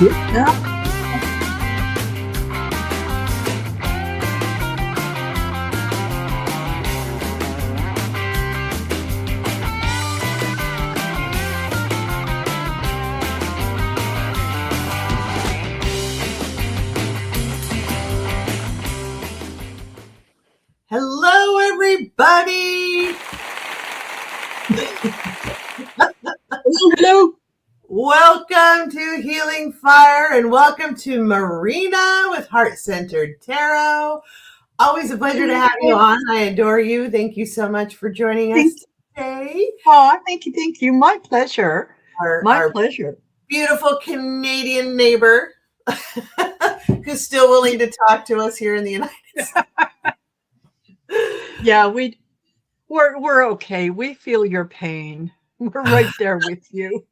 Yeah. Hello, everybody. Hello. Welcome to Healing Fire and welcome to Marina with Heart Centered Tarot. Always a pleasure to have you on. I adore you. Thank you so much for joining us today. Oh, thank you. My pleasure. Our Pleasure. Beautiful Canadian neighbor who's still willing to talk to us here in the United States. Yeah, we're okay. We feel your pain. We're right there with you.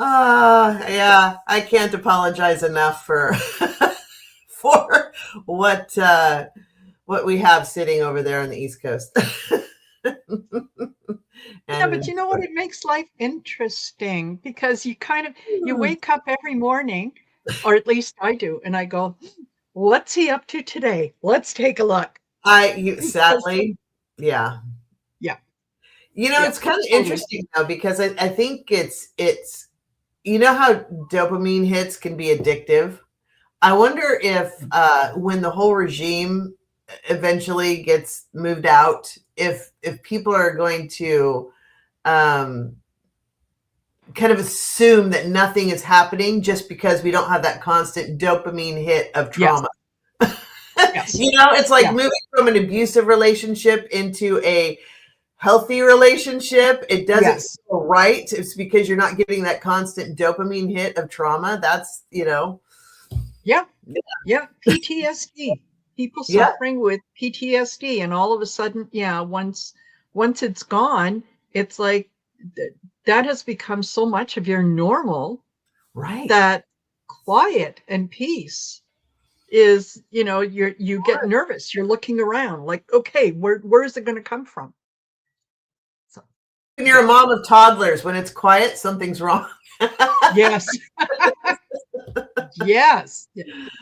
Yeah, I can't apologize enough for for what we have sitting over there on the East Coast. Yeah, but you know what? It makes life interesting because you wake up every morning, or at least I do, and I go, what's he up to today? Let's take a look. Sadly, yeah. Yeah. It's kind of interesting though, because I think it's you know how dopamine hits can be addictive. I wonder if when the whole regime eventually gets moved out, if people are going to kind of assume that nothing is happening just because we don't have that constant dopamine hit of trauma. Yes. It's like moving from an abusive relationship into a healthy relationship. It doesn't feel right. It's because you're not getting that constant dopamine hit of trauma. That's, Yeah. PTSD. People suffering with PTSD, and all of a sudden, once it's gone, it's like that has become so much of your normal, right? That quiet and peace is, you get nervous. You're looking around like, okay, where is it going to come from? So, when you're a mom of toddlers, when it's quiet, something's wrong. Yes. Yes.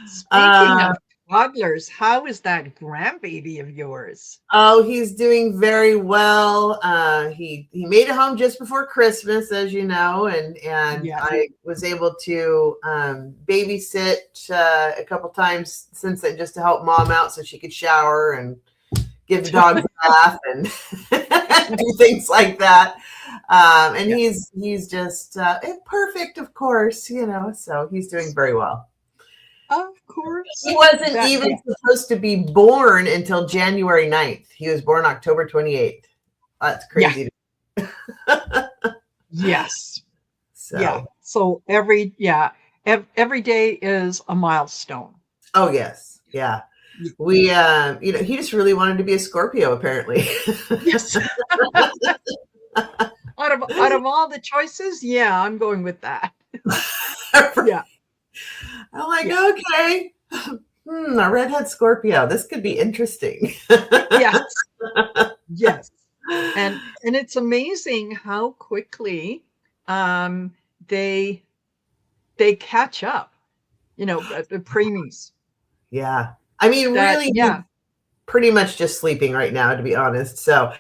Speaking of toddlers, how is that grandbaby of yours? Oh, he's doing very well. He made it home just before Christmas, as you know, and I was able to babysit a couple times since then, just to help mom out so she could shower and give the dog a bath and do things like that. And he's just perfect, of course, so he's doing very well. Of course. He wasn't even supposed to be born until January 9th. He was born October 28th. That's crazy. Yeah. Yes. So. So every day is a milestone. Oh, yes. Yeah. We, he just really wanted to be a Scorpio, apparently. Yes. Out of all the choices, I'm going with that. Yeah. I'm like, okay, a redhead Scorpio. This could be interesting. Yes. Yes. And it's amazing how quickly they catch up, the preemies. Yeah. I mean, really, pretty much just sleeping right now, to be honest. So,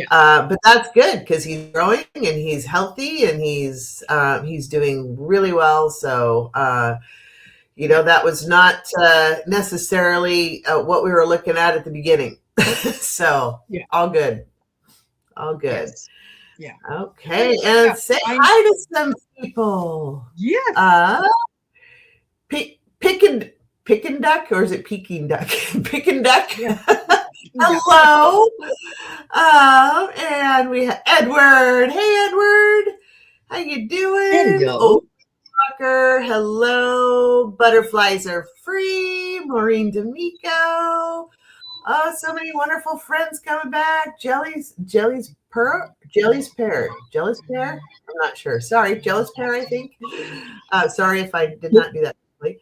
but that's good because he's growing and he's healthy and he's doing really well. So, that was not necessarily what we were looking at the beginning. So, all good. All good. Yes. Yeah. Okay. And say hi to some people. Yes. Pickin' duck, or is it Peking duck? Pickin' duck. Yeah. Hello. And we have Edward. Hey, Edward. How you doing? Hello. Hello. Butterflies are free. Maureen D'Amico. Oh, so many wonderful friends coming back. Jelly's pear. I'm not sure. Sorry, Jealous pear, I think. Sorry if I did not do that correctly.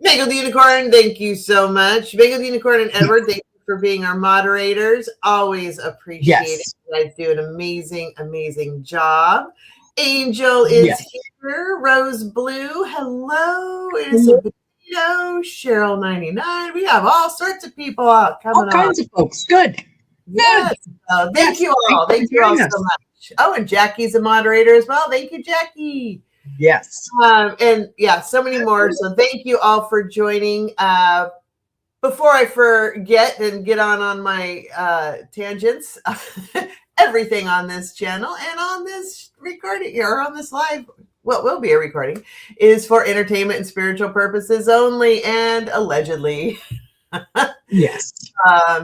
Bagel the Unicorn, thank you so much. Bagel the Unicorn and Edward, thank you for being our moderators. Always appreciate it. You guys do an amazing, amazing job. Angel is Yes. here. Rose Blue, hello. Innocent Potato, Cheryl 99. We have all sorts of people All coming on. kinds of folks. Good. Yes. Good. Thank Yes. you all. Thanks Thank for you all joining so us. much. Oh, and Jackie's a moderator as well. Thank you, Jackie. Yes. And yeah, so many more. So thank you all for joining. Before I forget and get on my tangents, everything on this channel and on this recording or on this live, what will be a recording, is for entertainment and spiritual purposes only and allegedly. Yes.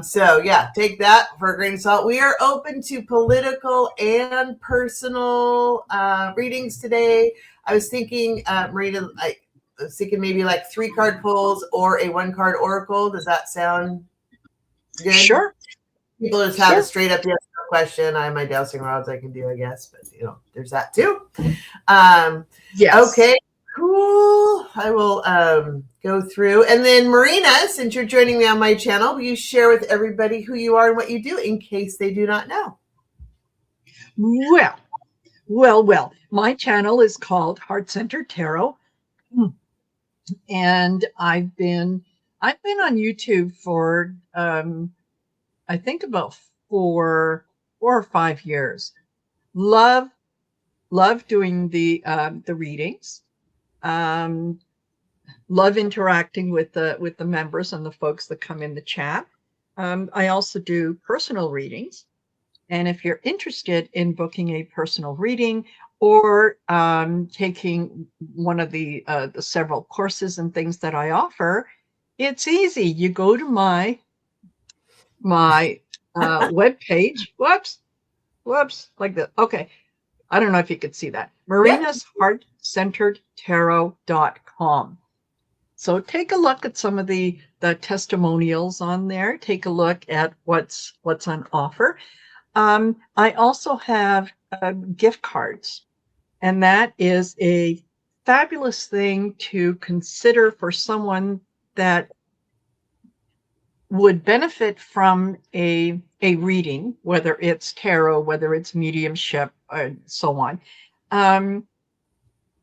So yeah, take that for a grain of salt. We are open to political and personal readings today. I was thinking, Marina, I was thinking maybe like 3-card pulls or a 1-card oracle. Does that sound good? Sure. People just have a straight up yes no question. I have my dowsing rods I can do, I guess, but there's that too. Yes. Okay, cool. I will go through. And then Marina, since you're joining me on my channel, will you share with everybody who you are and what you do in case they do not know? Well. My channel is called Heart Centered Tarot. And I've been on YouTube for I think about 4 or 5 years. Love doing the readings. Love interacting with the members and the folks that come in the chat. I also do personal readings. And if you're interested in booking a personal reading or taking one of the several courses and things that I offer, it's easy. You go to my webpage. Whoops, like that. Okay. I don't know if you could see that. marinasheartcenteredtarot.com. So take a look at some of the testimonials on there. Take a look at what's on offer. I also have gift cards, and that is a fabulous thing to consider for someone that would benefit from a reading, whether it's tarot, whether it's mediumship, and so on.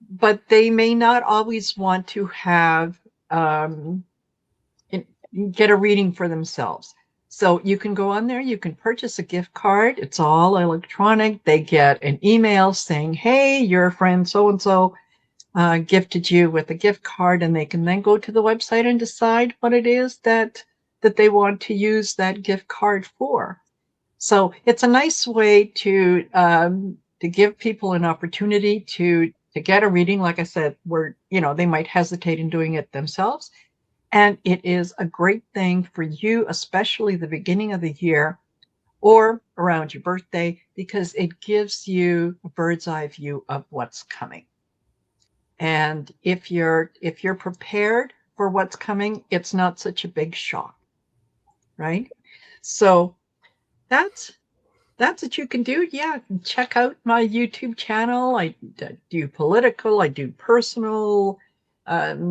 But they may not always want to have get a reading for themselves. So you can go on there, you can purchase a gift card. It's all electronic. They get an email saying, hey, your friend so-and-so gifted you with a gift card, and they can then go to the website and decide what it is that they want to use that gift card for. So it's a nice way to give people an opportunity to get a reading. Like I said, where they might hesitate in doing it themselves. And it is a great thing for you, especially the beginning of the year or around your birthday, because it gives you a bird's eye view of what's coming. And if you're prepared for what's coming, it's not such a big shock, right? So that's what you can do. Yeah, check out my YouTube channel. I do political, I do personal,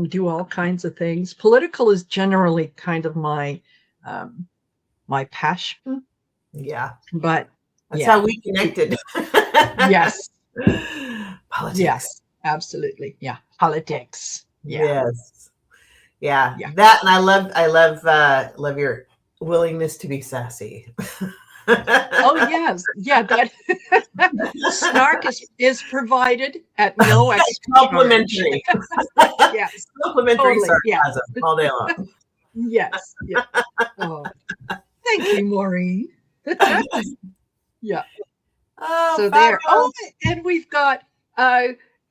do all kinds of things. Political is generally kind of my passion. Yeah, but that's how we connected. Yes. Politics. Yes, absolutely. Yeah, politics. Yeah. Yes. Yeah. That, and I love your willingness to be sassy. Oh yes, yeah. That snark is provided at no extra complimentary. Yes, complimentary sarcasm all day long. Yes. Yeah. Oh, thank you, Maureen. Yeah. Oh, so there. Oh, and we've got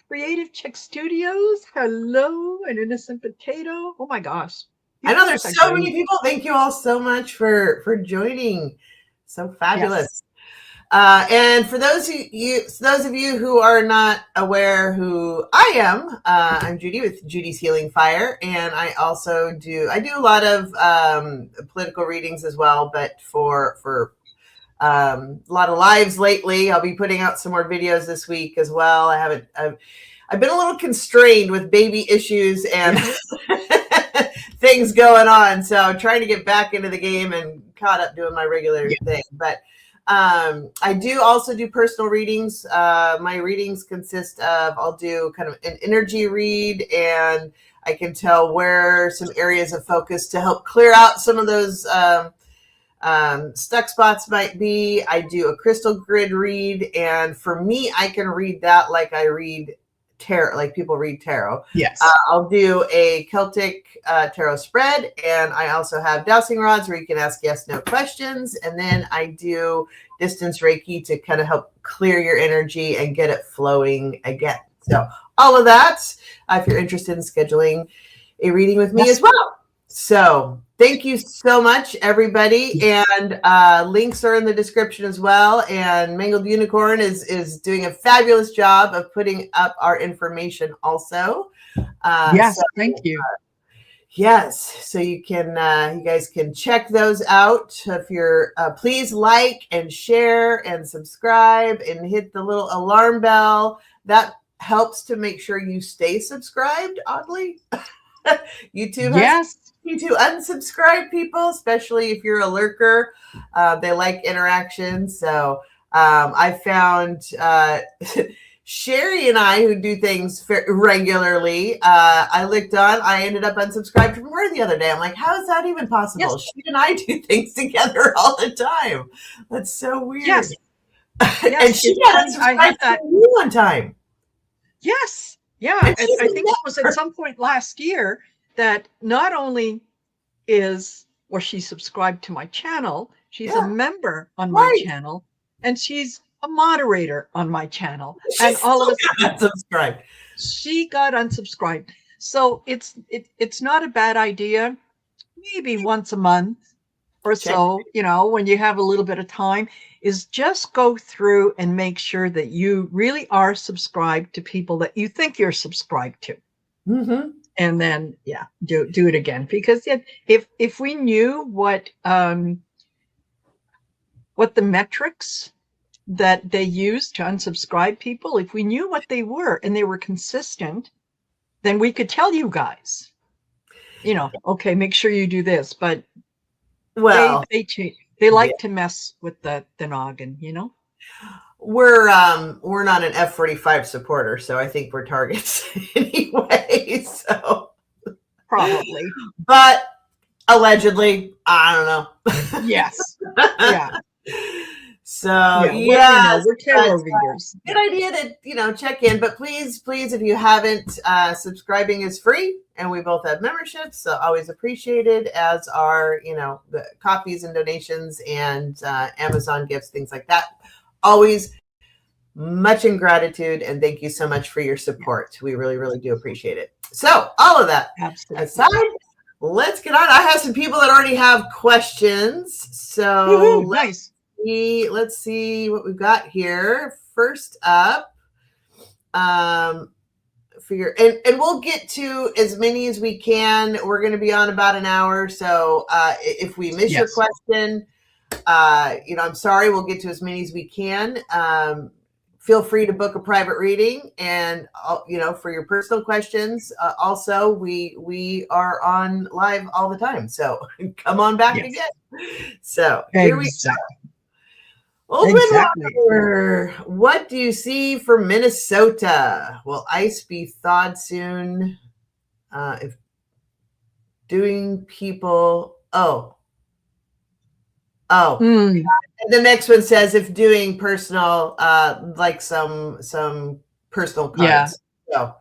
Creative Chick Studios. Hello, an Innocent Potato. Oh my gosh. I know there's so many people. Thank you all so much for joining. So fabulous. Yes. And for those of you who are not aware who I am, I'm Judy with Judy's Healing Fire, and I also do a lot of political readings as well, but for a lot of lives lately. I'll be putting out some more videos this week as well. I've been a little constrained with baby issues and things going on, so I'm trying to get back into the game and caught up doing my regular thing. But I do also do personal readings. My readings consist of, I'll do kind of an energy read, and I can tell where some areas of focus to help clear out some of those stuck spots might be. I do a crystal grid read, and for me, I can read that like I read tarot, like people read tarot. Yes. I'll do a Celtic tarot spread, and I also have dowsing rods where you can ask yes, no questions. And then I do distance Reiki to kind of help clear your energy and get it flowing again. So all of that, if you're interested in scheduling a reading with me as well. So thank you so much, everybody. And links are in the description as well. And Mangled Unicorn is doing a fabulous job of putting up our information also. Yes, so, thank you. Yes, so you can, you guys can check those out. If you're, please like and share and subscribe and hit the little alarm bell. That helps to make sure you stay subscribed. Oddly, YouTube has to unsubscribe people, especially if you're a lurker. They like interaction. So I found Sherry and I, who do things regularly, I ended up unsubscribed from her the other day. I'm like, how is that even possible? Yes. She and I do things together all the time. That's so weird. Yes. And she got unsubscribed from you one time. Yes. Yeah. I think it was at some point last year that not only was she subscribed to my channel, she's a member on my channel, and she's a moderator on my channel. And all of us got unsubscribed. She got unsubscribed. So it's not a bad idea. Maybe once a month or so, you know, when you have a little bit of time, is just go through and make sure that you really are subscribed to people that you think you're subscribed to. Mm-hmm. And then, do it again. Because if we knew what the metrics that they use to unsubscribe people, if we knew what they were and they were consistent, then we could tell you guys, you know, okay, make sure you do this. But they like to mess with the noggin, you know. We're not an F-45 supporter, so I think we're targets anyway. So probably, but allegedly, I don't know. Yes, yeah. So we're tarot readers. Good idea to check in, but please, if you haven't, subscribing is free, and we both have memberships, so always appreciated. As are the copies and donations and Amazon gifts, things like that. Always much in gratitude, and thank you so much for your support. We really, really do appreciate it. So all of that aside, let's get on. I have some people that already have questions, so nice. Let's see what we've got here. First up, and we'll get to as many as we can. We're going to be on about an hour, so if we miss your question, I'm sorry. We'll get to as many as we can. Feel free to book a private reading, and for your personal questions. Also, we are on live all the time, so come on back again. So here we go. Open water. What do you see for Minnesota? Will ice be thawed soon? If doing people, the next one says if doing personal, like some personal cards. So,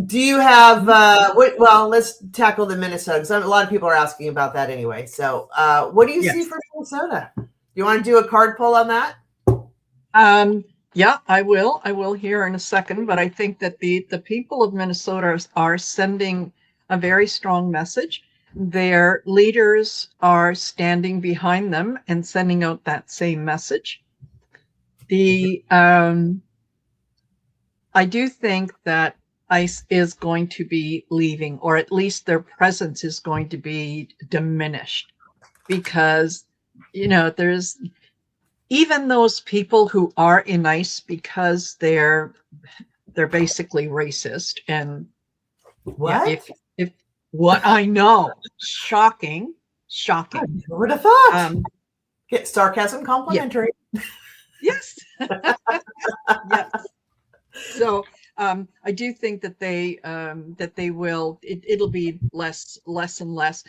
do you have well, let's tackle the Minnesota, because a lot of people are asking about that anyway. So what do you see for Minnesota? Do you want to do a card pull on that? Yeah, I will here in a second, but I think that the people of Minnesota are sending a very strong message. Their leaders are standing behind them and sending out that same message. I do think that ICE is going to be leaving, or at least their presence is going to be diminished, because there's even those people who are in ICE because they're basically racist. And if what I know, shocking. I would have thought. Get sarcasm complimentary. Yes. Yes. So I do think that they will. It'll be less and less.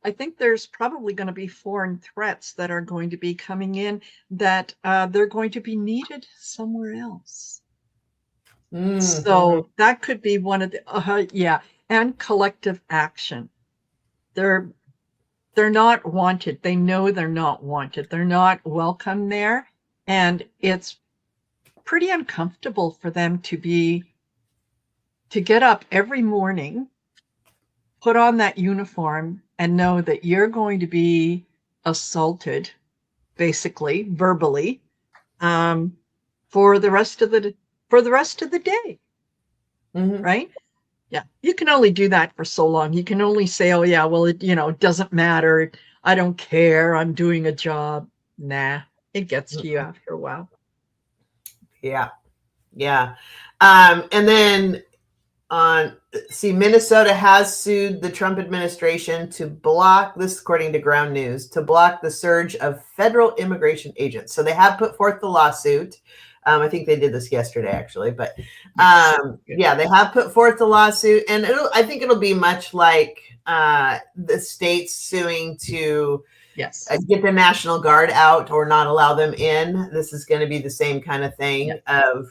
I think there's probably going to be foreign threats that are going to be coming in that they're going to be needed somewhere else. Mm-hmm. So that could be one of the yeah, and collective action. They're not wanted. They know they're not wanted. They're not welcome there, and it's pretty uncomfortable for them to get up every morning, put on that uniform, and know that you're going to be assaulted, basically verbally, for the rest of the day, Mm-hmm. right? Yeah, you can only do that for so long. You can only say, "Oh yeah, well it doesn't matter. I don't care. I'm doing a job." Nah, it gets to you after a while. Yeah. Yeah. And then Minnesota has sued the Trump administration to block this, according to Ground News, to block the surge of federal immigration agents. So they have put forth the lawsuit. I think they did this yesterday, actually, but yeah, they have put forth the lawsuit, and I think it'll be much like the states suing to get the National Guard out or not allow them in. This is going to be the same kind of thing of,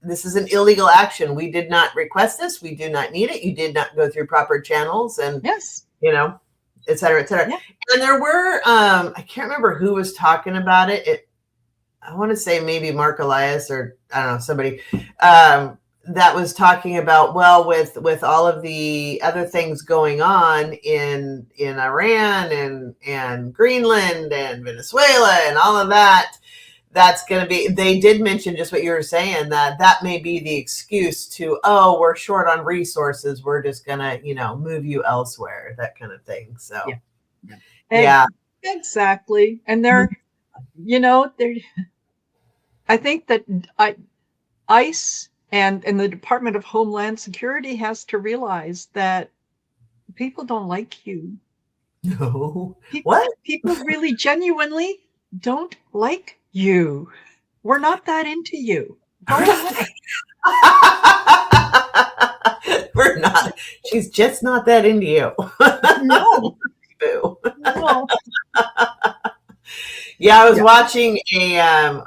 this is an illegal action. We did not request this. We do not need it. You did not go through proper channels, and et cetera, et cetera. Yeah. And there were, I can't remember who was talking about it. I want to say maybe Mark Elias or I don't know, somebody that was talking about, well, with all of the other things going on in Iran and Greenland and Venezuela and all of that, that's going to be, they did mention just what you were saying, that may be the excuse to, oh, we're short on resources. We're just going to, move you elsewhere, that kind of thing. So, yeah. Exactly. And they're, I think that ICE and the Department of Homeland Security has to realize that people don't like you. No. People really genuinely don't like you. We're not that into you. Go away. We're not. She's just not that into you. No. No. Yeah, I was watching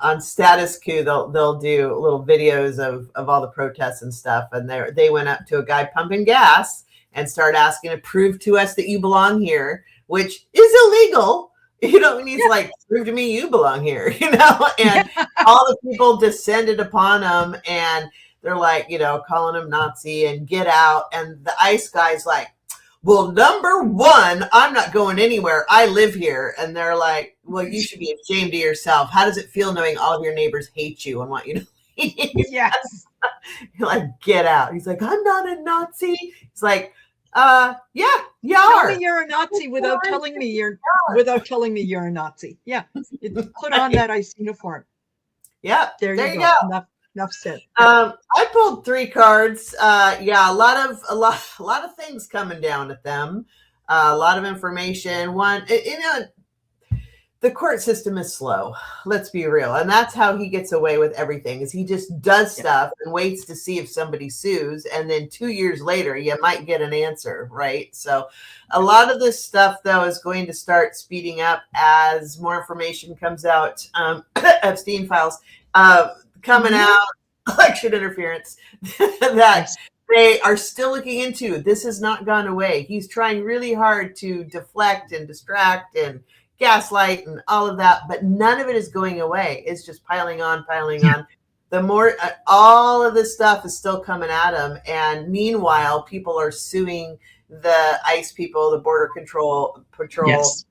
on Status Quo. They'll do little videos of all the protests and stuff, and they went up to a guy pumping gas and started asking to prove to us that you belong here, which is illegal. And he's like, prove to me you belong here, and all the people descended upon him, and they're like, calling him Nazi and get out, and the ICE guy's like, well, number one, I'm not going anywhere. I live here. And they're like, well, you should be ashamed of yourself. How does it feel knowing all of your neighbors hate you and want you to leave? Yes. You're like, get out. He's like, I'm not a Nazi. He's like, yeah, you Tell are. me you're a Nazi without telling me you're a Nazi. Yeah. Put on that ICE uniform. Yeah. There you go. Enough said. I pulled 3 cards. A lot of things coming down at them. A lot of information. One, the court system is slow. Let's be real, and that's how he gets away with everything. Is he just does stuff and waits to see if somebody sues, and then 2 years later, you might get an answer, right? So, a lot of this stuff though is going to start speeding up as more information comes out. Epstein files. Coming out, election interference, that they are still looking into. This has not gone away. He's trying really hard to deflect and distract and gaslight and all of that, but none of it is going away. It's just piling on. The more, all of this stuff is still coming at him. And meanwhile, people are suing the ICE people, the Border Patrol. Yes.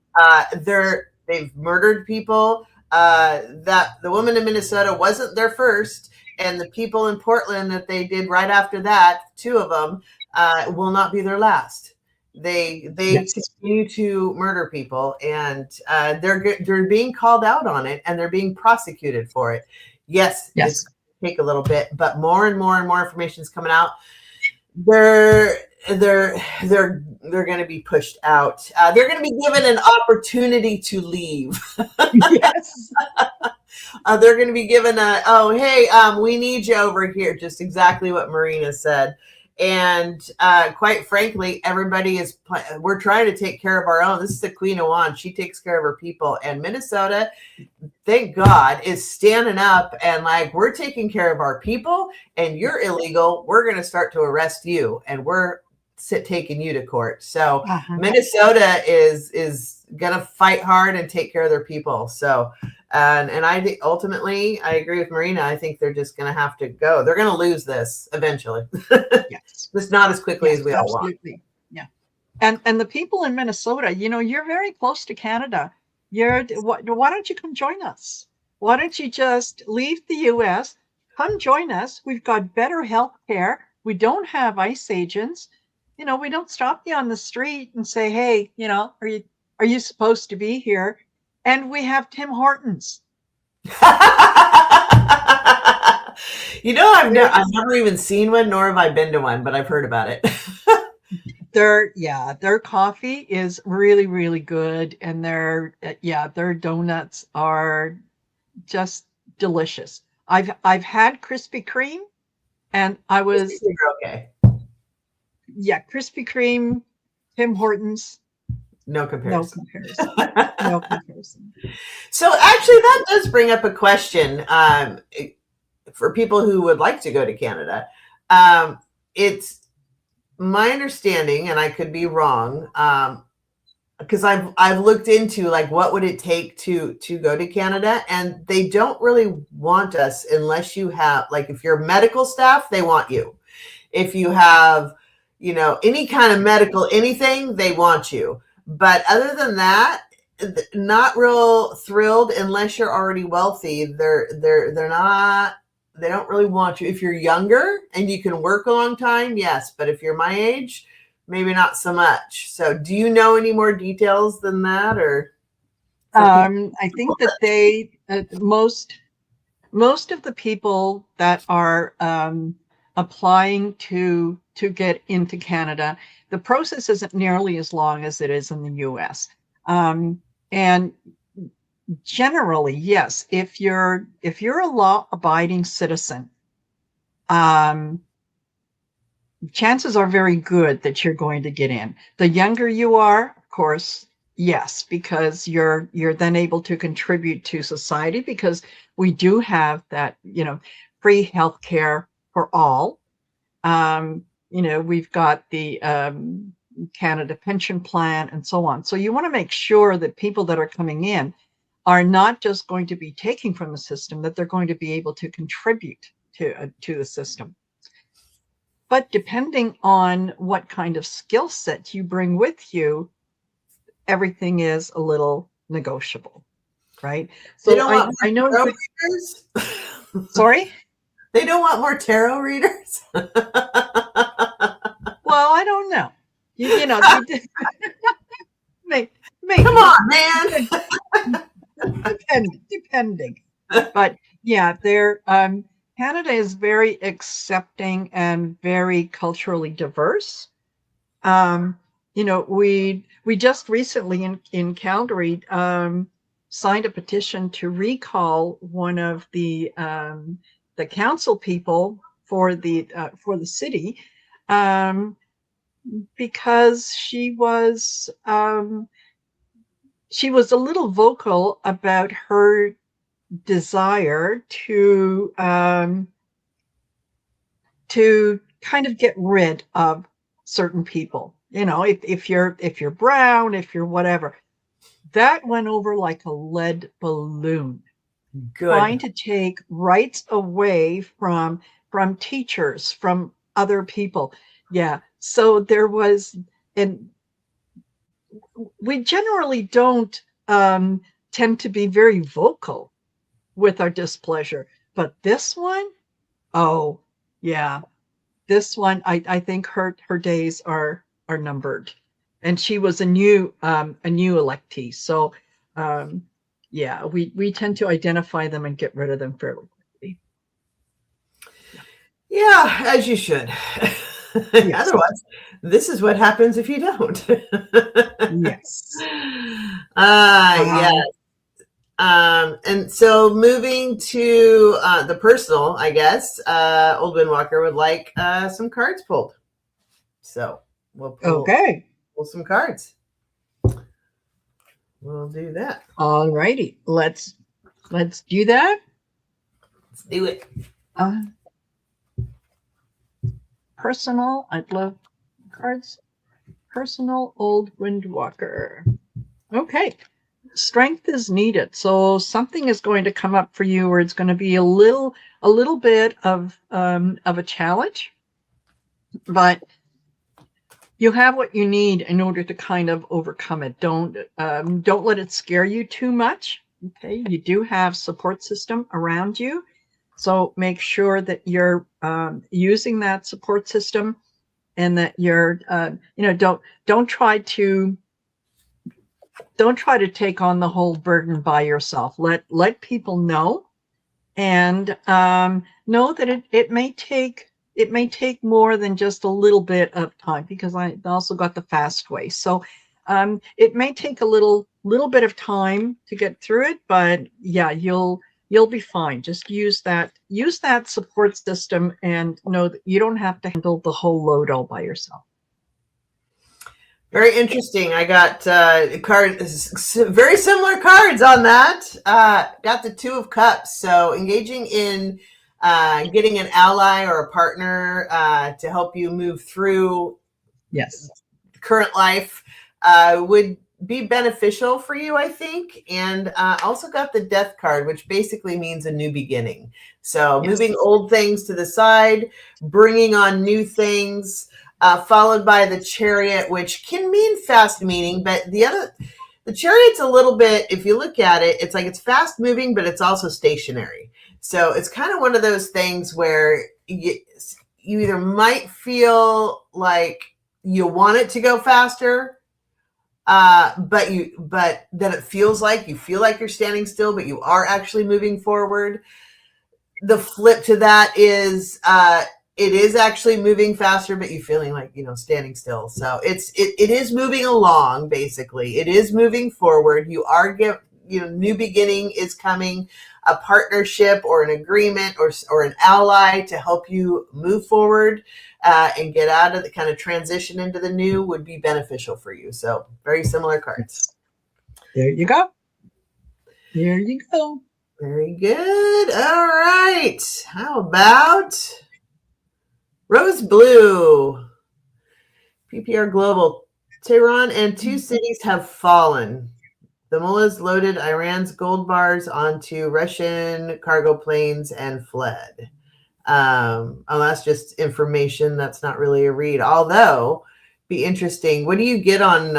They've murdered people. That the woman in Minnesota wasn't their first, and the people in Portland that they did right after that, 2 of them, will not be their last. They continue to murder people, and they're being called out on it, and they're being prosecuted for it. Yes. It's going to take a little bit, but more and more information is coming out. they're they're going to be pushed out. They're going to be given an opportunity to leave. Yes. They're going to be given a, oh, hey, we need you over here. Just exactly what Marina said. And quite frankly, everybody is, we're trying to take care of our own. This is the Queen of Wands. She takes care of her people. And Minnesota, thank God, is standing up and like, we're taking care of our people and you're illegal. We're going to start to arrest you and we're taking you to court. So Uh-huh. Minnesota is going to fight hard and take care of their people. So, and I think ultimately, I agree with Marina. I think they're just going to have to go. They're going to lose this eventually. Yes. Just not as quickly Yes, as we all want. absolutely. Yeah. And the people in Minnesota, you're very close to Canada. Why don't you come join us? Why don't you just leave the US, come join us? We've got better health care. We don't have ICE agents. We don't stop you on the street and say, hey, are you supposed to be here? And we have Tim Hortons. I've never even seen one, nor have I been to one, but I've heard about it. Their coffee is really, really good, and their donuts are just delicious. I've had Krispy Kreme, and I was okay. Yeah, Krispy Kreme, Tim Hortons, No comparison. no comparison. No comparison. So actually, that does bring up a question for people who would like to go to Canada. It's my understanding, and I could be wrong, because I've looked into like what would it take to go to Canada, and they don't really want us unless you have, like, if you're medical staff, they want you. If you have, any kind of medical anything, they want you. But other than that, not real thrilled unless you're already wealthy. They're not. They don't really want you. If you're younger and you can work a long time, yes. But if you're my age, maybe not so much. So, do you know any more details than that, or? I think that they most of the people that are applying to get into Canada, the process isn't nearly as long as it is in the U.S. And generally, yes, if you're a law-abiding citizen, chances are very good that you're going to get in. The younger you are, of course, yes, because you're then able to contribute to society, because we do have that, free health care for all. We've got the Canada pension plan and so on. So you want to make sure that people that are coming in are not just going to be taking from the system, that they're going to be able to contribute to the system. But depending on what kind of skill set you bring with you, everything is a little negotiable, right? So They don't want I know. tarot readers? Sorry? They don't want more tarot readers? Well, I don't know. Maybe. Come on, man. Depending. But yeah, Canada is very accepting and very culturally diverse. We just recently in Calgary signed a petition to recall one of the council people for the city, because she was a little vocal about her desire to kind of get rid of certain people. If you're brown, if you're whatever. That went over like a lead balloon. Good. Trying to take rights away from teachers, from other people. Yeah. So there was, and we generally don't tend to be very vocal with our displeasure. But this one, oh, yeah. This one, I think her days are numbered. And she was a new electee. So yeah, we tend to identify them and get rid of them fairly quickly. Yeah, as you should. Yes. Otherwise, this is what happens if you don't. Yes. Yeah. And so moving to the personal, I guess, Old Windwalker would like some cards pulled. So we'll Okay. pull some cards. We'll do that. All righty. Let's do that. Let's do it. Personal. I'd love cards. Personal Old Windwalker. Okay. Strength is needed. So something is going to come up for you where it's going to be a little bit of a challenge, but you have what you need in order to kind of overcome it. Don't let it scare you too much. Okay, you do have support system around you, so make sure that you're using that support system, and that you're don't try to take on the whole burden by yourself. Let people know, and know that it may take more than just a little bit of time, because I also got the fast way. So it may take a little bit of time to get through it, but yeah, you'll be fine. Just use that support system, and know that you don't have to handle the whole load all by yourself. Very interesting. I got very similar cards on that. Got the Two of Cups. So engaging in getting an ally or a partner to help you move through Yes. current life would be beneficial for you, I think. And also got the Death card, which basically means a new beginning. So Yes. moving old things to the side, bringing on new things. Followed by the Chariot, which can mean fast meaning, but the Chariot's a little bit, if you look at it, it's like it's fast moving, but it's also stationary. So it's kind of one of those things where you either might feel like you want it to go faster, but then it feels like you feel like you're standing still, but you are actually moving forward. The flip to that is it is actually moving faster, but you feeling like, standing still. So it is moving along, basically. It is moving forward. You are new beginning is coming, a partnership or an agreement or an ally to help you move forward and get out of the kind of transition into the new would be beneficial for you. So very similar cards. There you go. There you go. Very good. All right. How about Rose Blue? PPR Global. Tehran and 2 cities have fallen. The mullahs loaded Iran's gold bars onto Russian cargo planes and fled. That's just information. That's not really a read. Although, be interesting. What do you get on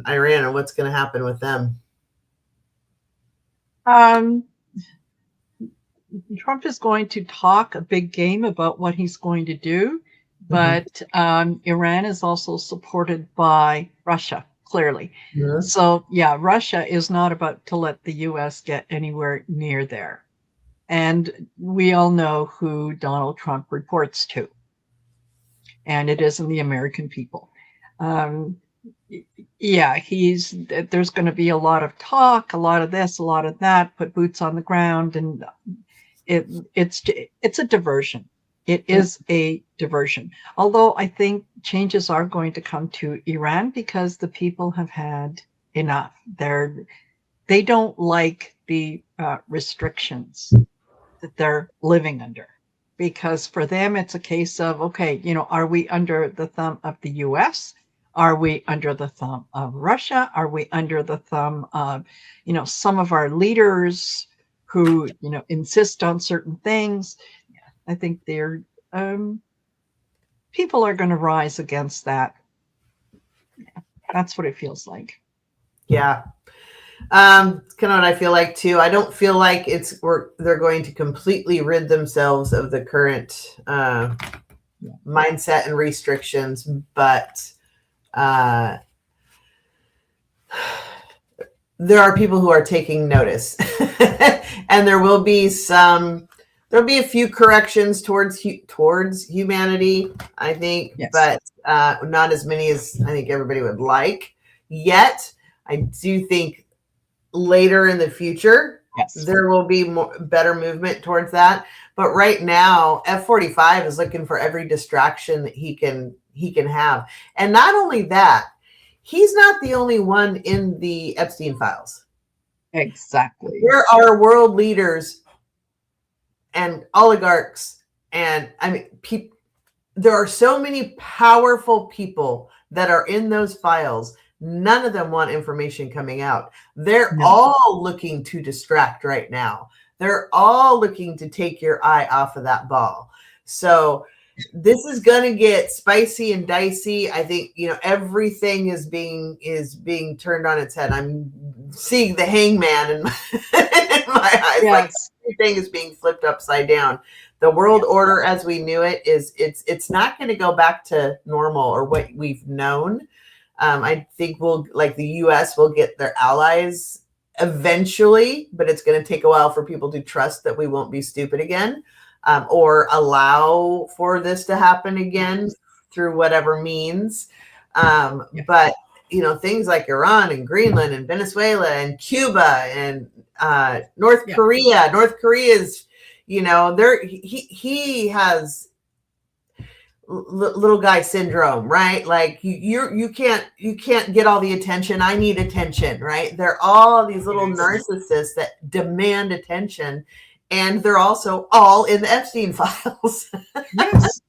Iran and what's going to happen with them? Trump is going to talk a big game about what he's going to do, but Iran is also supported by Russia, clearly. Mm-hmm. So, yeah, Russia is not about to let the U.S. get anywhere near there. And we all know who Donald Trump reports to, and it isn't the American people. Yeah, there's going to be a lot of talk, a lot of this, a lot of that, put boots on the ground, and it's a diversion. It is a diversion. Although I think changes are going to come to Iran because the people have had enough. They don't like the restrictions that they're living under, because for them it's a case of, okay, are we under the thumb of the U.S.? Are we under the thumb of Russia? Are we under the thumb of, some of our leaders who, insist on certain things? I think people are going to rise against that. Yeah, that's what it feels like. Yeah. It's kind of what I feel like too. I don't feel like they're going to completely rid themselves of the current mindset and restrictions, but there are people who are taking notice, and there will be some There'll be a few corrections towards humanity, I think, Yes. but not as many as I think everybody would like. Yet, I do think later in the future Yes. there will be better movement towards that. But right now, F-45 is looking for every distraction that he can have, and not only that, he's not the only one in the Epstein files. Exactly. There are world leaders and oligarchs, and I mean, there are so many powerful people that are in those files. None of them want information coming out. They're No. all looking to distract right now. They're all looking to take your eye off of that ball. So this is going to get spicy and dicey. I think, everything is being turned on its head. I'm seeing the hangman in my eyes. Yes. Like everything is being flipped upside down. The world order as we knew it it's not going to go back to normal or what we've known. I think the US will get their allies eventually, but it's going to take a while for people to trust that we won't be stupid again, or allow for this to happen again through whatever means. But things like Iran and Greenland and Venezuela and Cuba and North Korea. North Korea's, he has little guy syndrome, right? Like you can't get all the attention. I need attention, right? They're all these little narcissists that demand attention, and they're also all in the Epstein files. Yes.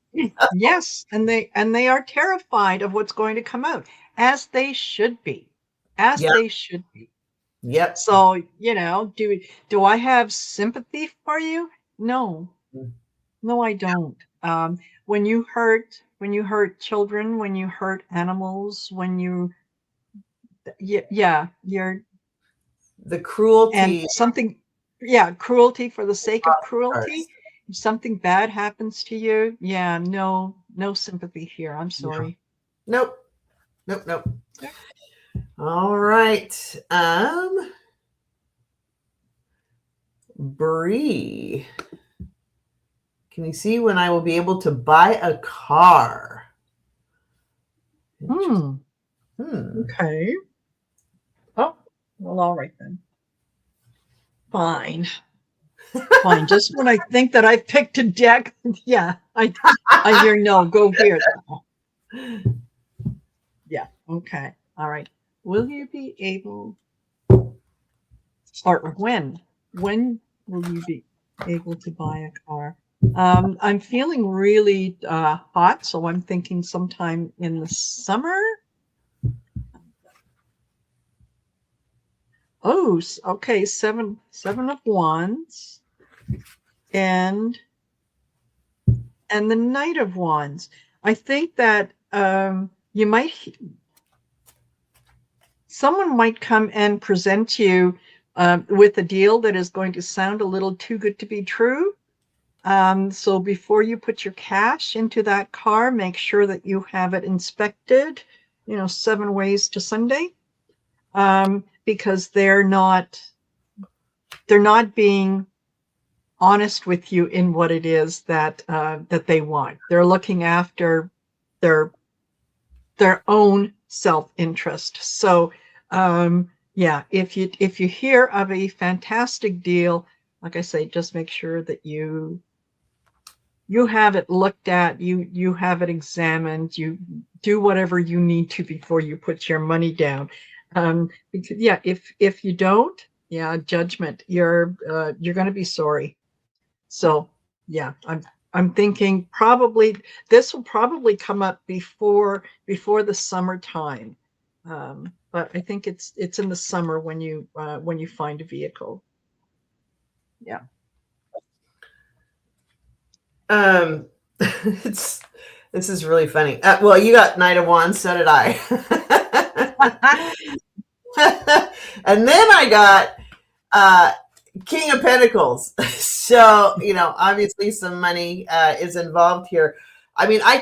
Yes, and they are terrified of what's going to come out, as they should be. As they should be. Yep. So, do I have sympathy for you? No. No, I don't. When you hurt children, when you hurt animals, you're the cruelty and something, cruelty for the sake of cruelty. If something bad happens to you, no sympathy here. I'm sorry. Nope. All right. Bree, can you see when I will be able to buy a car? Okay. Oh, well, all right then. Fine. Just when I think that I've picked a deck, I hear no. Go here. Yeah. Okay. All right. Will you be able, or when will you be able to buy a car? I'm feeling really hot, so I'm thinking sometime in the summer. Oh, okay. Seven of Wands, and the Knight of Wands. I think that someone might come and present you with a deal that is going to sound a little too good to be true. So before you put your cash into that car, make sure that you have it inspected, 7 ways to Sunday, because they're not being honest with you in what it is that they want. They're looking after their own self-interest. So if you hear of a fantastic deal, like I say, just make sure that you have it looked at, you have it examined, you do whatever you need to before you put your money down. Because if you don't, judgment, you're going to be sorry. So I'm thinking this will probably come up before the summertime. But I think it's in the summer when you find a vehicle. Yeah. This is really funny. Well, you got Knight of Wands, so did I. And then I got King of Pentacles. So, obviously some money is involved here. I mean, I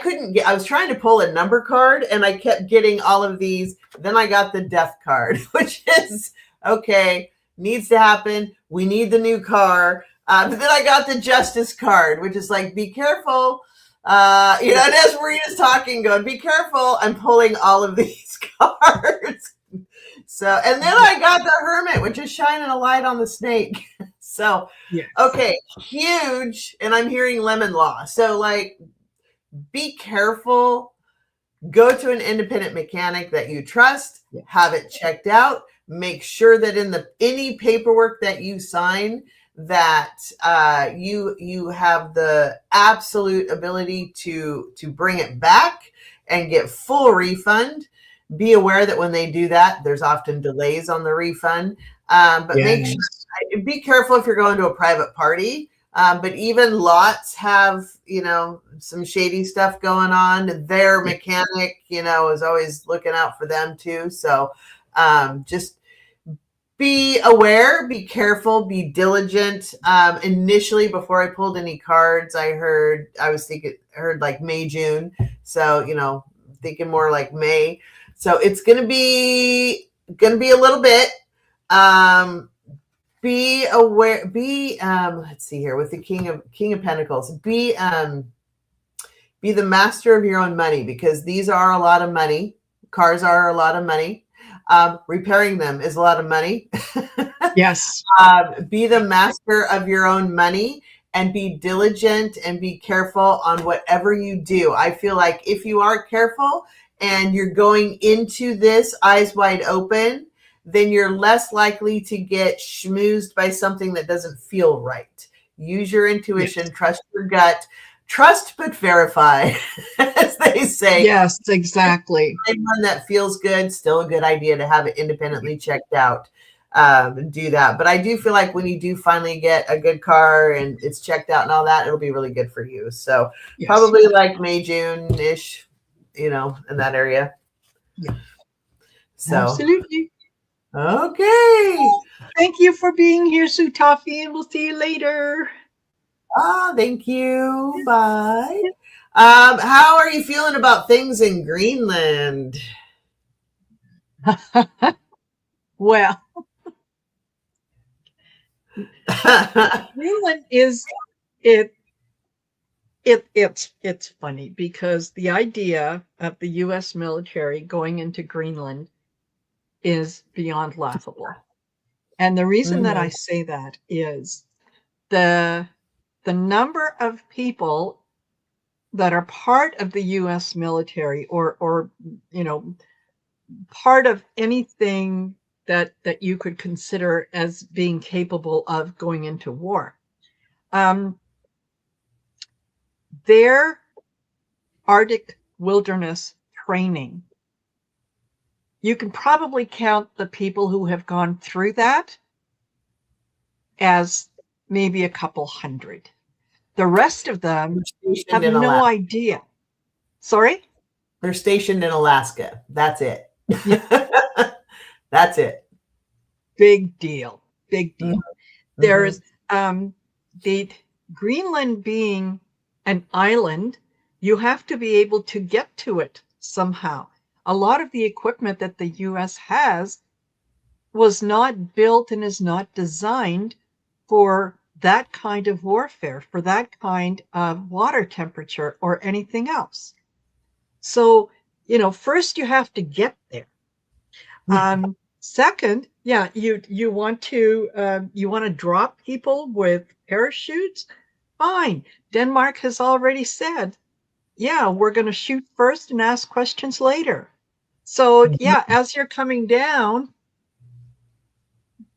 was trying to pull a number card and I kept getting all of these. Then I got the Death card, which is, okay, needs to happen. We need the new car. But then I got the justice card, which is like, be careful. And as Marina's talking, going, be careful. I'm pulling all of these cards. So, and then I got the hermit, which is shining a light on the snake. So, Yes. okay, huge. And I'm hearing lemon law. So, like, be careful. Go to an independent mechanic that you trust. Yes. Have it checked out. Make sure that in any paperwork that you sign, that you have the absolute ability to bring it back and get full refund. Be aware that when they do that, there's often delays on the refund. But make sure, be careful if you're going to a private party. But even lots have, some shady stuff going on. Their mechanic, is always looking out for them too. So just be aware, be careful, be diligent. Initially, before I pulled any cards, I heard like May, June. So, thinking more like May. So it's gonna be a little bit. Be aware, let's see here with the King of Pentacles. Be the master of your own money, because these are a lot of money. Cars are a lot of money. Repairing them is a lot of money. Yes. Be the master of your own money and be diligent and be careful on whatever you do. I feel like if you are careful and you're going into this eyes wide open, then you're less likely to get schmoozed by something that doesn't feel right. Use your intuition, trust your gut, trust but verify, as they say. Yes, exactly. One that feels good, still a good idea to have it independently checked out. Do that. But I do feel like when you do finally get a good car and it's checked out and all that, it'll be really good for you. So probably like May, June-ish, in that area. Yeah. So absolutely. Okay. Thank you for being here, Sue Toffee, and we'll see you later. Thank you. Bye. How are you feeling about things in Greenland? Well, Greenland is it's funny because the idea of the U.S. military going into Greenland is beyond laughable. And the reason that I say that is the number of people that are part of the U.S. military or part of anything that you could consider as being capable of going into war. Their Arctic wilderness training, you can probably count the people who have gone through that as maybe a couple hundred. The rest of them have no idea. Sorry? They're stationed in Alaska. That's it. Yeah. That's it. Big deal. Big deal. Mm-hmm. There's the Greenland being an island, you have to be able to get to it somehow. A lot of the equipment that the U.S. has was not built and is not designed for that kind of warfare, for that kind of water temperature or anything else. So, first you have to get there. Second, you want to drop people with parachutes? Fine. Denmark has already said, we're going to shoot first and ask questions later. So, as you're coming down,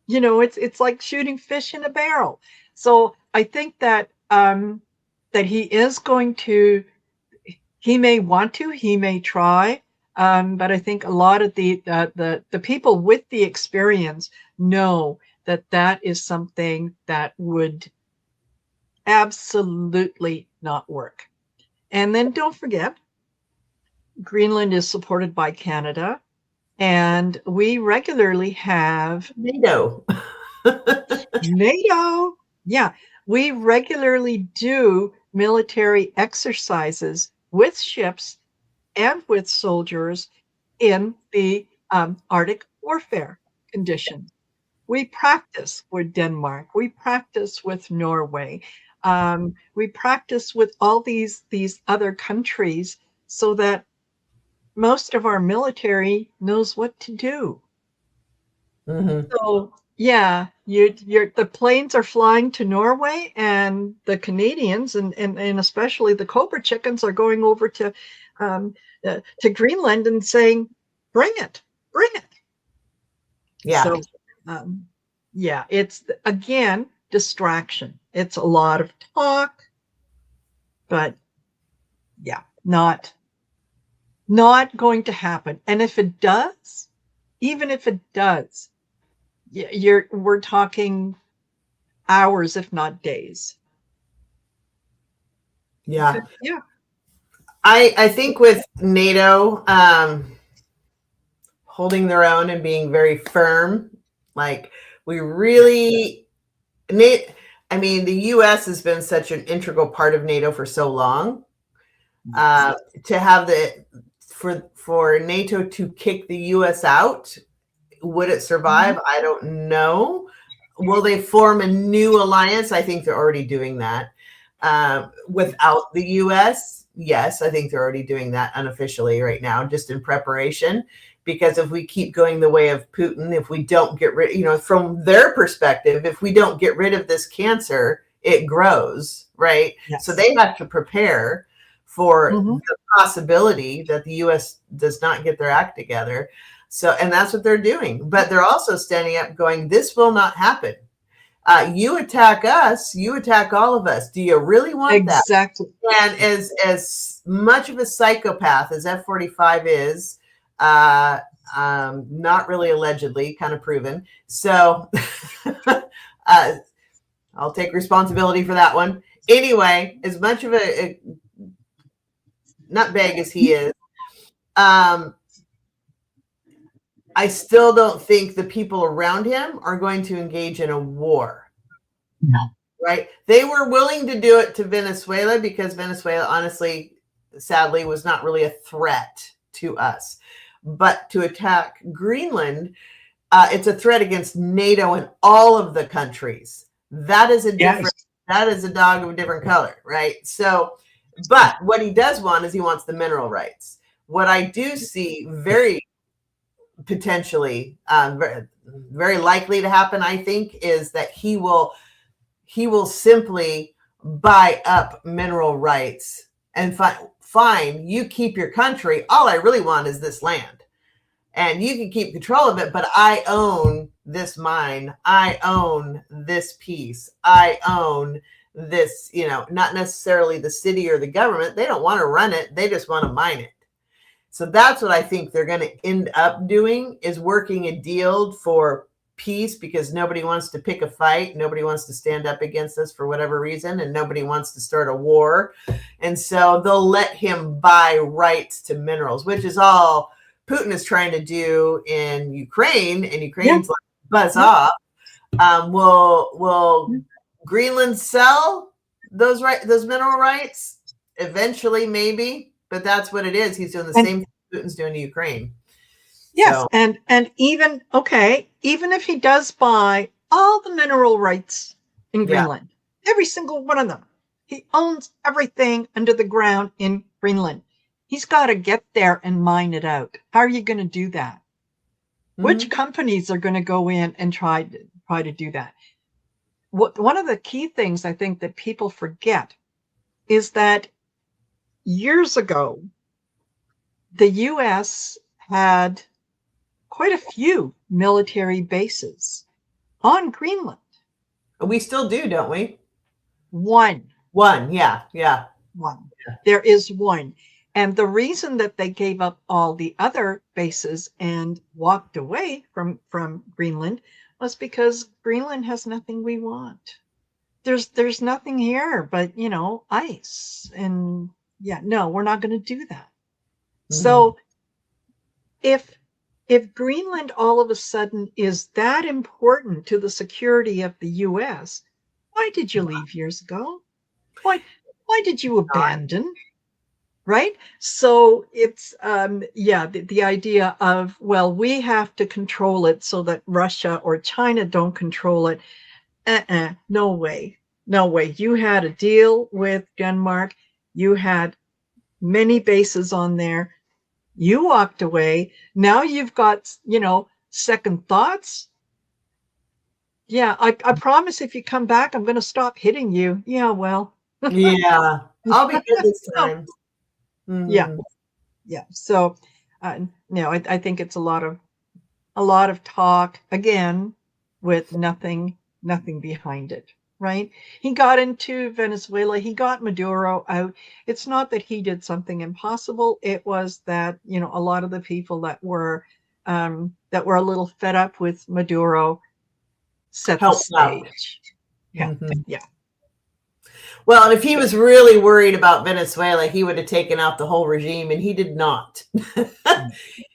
it's like shooting fish in a barrel. So I think that that he is going to, he may want to, he may try, but I think a lot of the people with the experience know that is something that would absolutely not work. And then don't forget, Greenland is supported by Canada, and we regularly have NATO. NATO. Yeah, we regularly do military exercises with ships and with soldiers in the Arctic warfare conditions. We practice with Denmark. We practice with Norway. We practice with all these other countries so that most of our military knows what to do. Hmm. So yeah, you're the planes are flying to Norway, and the Canadians and especially the Cobra chickens are going over um, to Greenland and saying, "Bring it, bring it." Yeah. So yeah, it's again distraction. It's a lot of talk, but yeah, not going to happen. And if it does, even if it does, we're talking hours, if not days. Yeah. Yeah. I think with NATO holding their own and being very firm, like we Yeah. really NATO, I mean, the US has been such an integral part of NATO for so long. Yes. To have the for NATO to kick the US out, would it Mm-hmm. survive? I don't know. Will they form a new alliance? I think they're already doing that. Without the US, yes, I think they're already doing that unofficially right now, just in preparation. Because if we keep going the way of Putin, if we don't get rid, from their perspective, if we don't get rid of this cancer, it grows, right? So Yes. they have to prepare for Mm-hmm. the possibility that the US does not get their act together. So, and that's what they're doing. But they're also standing up going, this will not happen. You attack us, you attack all of us. Do you really want that? Exactly. And as much of a psychopath as F-45 is, uh, not really allegedly, kind of proven. So I'll take responsibility for that one. Anyway, as much of a nutbag as he is, I still don't think the people around him are going to engage in a war. No. Right? They were willing to do it to Venezuela because Venezuela, honestly, sadly, was not really a threat to us. But to attack Greenland, it's a threat against NATO and all of the countries. That is a different. Yes. That is a dog of a different color, right? So, but what he does want is he wants the mineral rights. What I do see very potentially, very, very likely to happen, I think, is that he will simply buy up mineral rights and fine, you keep your country. All I really want is this land. And you can keep control of it, but I own this mine. I own this piece. I own this, not necessarily the city or the government. They don't want to run it. They just want to mine it. So that's what I think they're going to end up doing, is working a deal for peace, because nobody wants to pick a fight. Nobody wants to stand up against us for whatever reason, and nobody wants to start a war. And so they'll let him buy rights to minerals, which is all Putin is trying to do in Ukraine. And Ukraine's Yeah. like, buzz Yeah. off. Will Greenland sell those mineral rights? Eventually, maybe, but that's what it is. He's doing the same thing Putin's doing to Ukraine. Yes, So, and even if he does buy all the mineral rights in Greenland, every single one of them, he owns everything under the ground in Greenland. He's got to get there and mine it out. How are you going to do that? Mm-hmm. Which companies are going to go in and try to do that? One of the key things I think that people forget is that years ago, the U.S. had quite a few military bases on Greenland. We still do, don't we? One, yeah. One. There is one. And the reason that they gave up all the other bases and walked away from Greenland was because Greenland has nothing we want. There's nothing here but, ice. And yeah, no, we're not going to do that. Mm-hmm. So if Greenland all of a sudden is that important to the security of the US, why did you leave years ago? Why did you abandon? right? So it's yeah, the idea of, well, we have to control it so that Russia or China don't control it. No way, no way. You had a deal with Denmark. You had many bases on there. You walked away. Now you've got, second thoughts. Yeah, I promise if you come back, I'm going to stop hitting you. Yeah, well, Yeah, I'll be good this no, time. yeah, Hmm. yeah. So, no, I think it's a lot of talk again with nothing behind it, right? He got into Venezuela, he got Maduro out. It's not that he did something impossible. It was that, a lot of the people that were a little fed up with Maduro set the Help out. stage. Yeah, Hmm. yeah. Well, and if he was really worried about Venezuela, he would have taken out the whole regime, and he did not.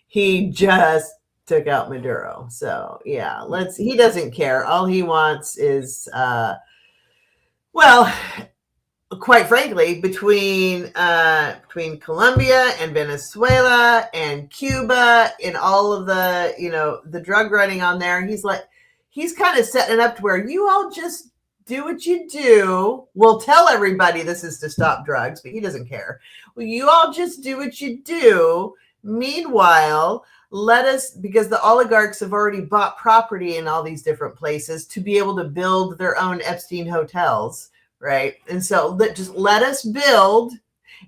He just took out Maduro. So yeah, he doesn't care. All he wants is well, quite frankly, between Colombia and Venezuela and Cuba and all of the the drug running on there, he's kind of setting it up to where you all just do what you do. We'll tell everybody this is to stop drugs, but he doesn't care. Well, you all just do what you do. Meanwhile, let us, because the oligarchs have already bought property in all these different places to be able to build their own Epstein hotels, right? And so just let us build,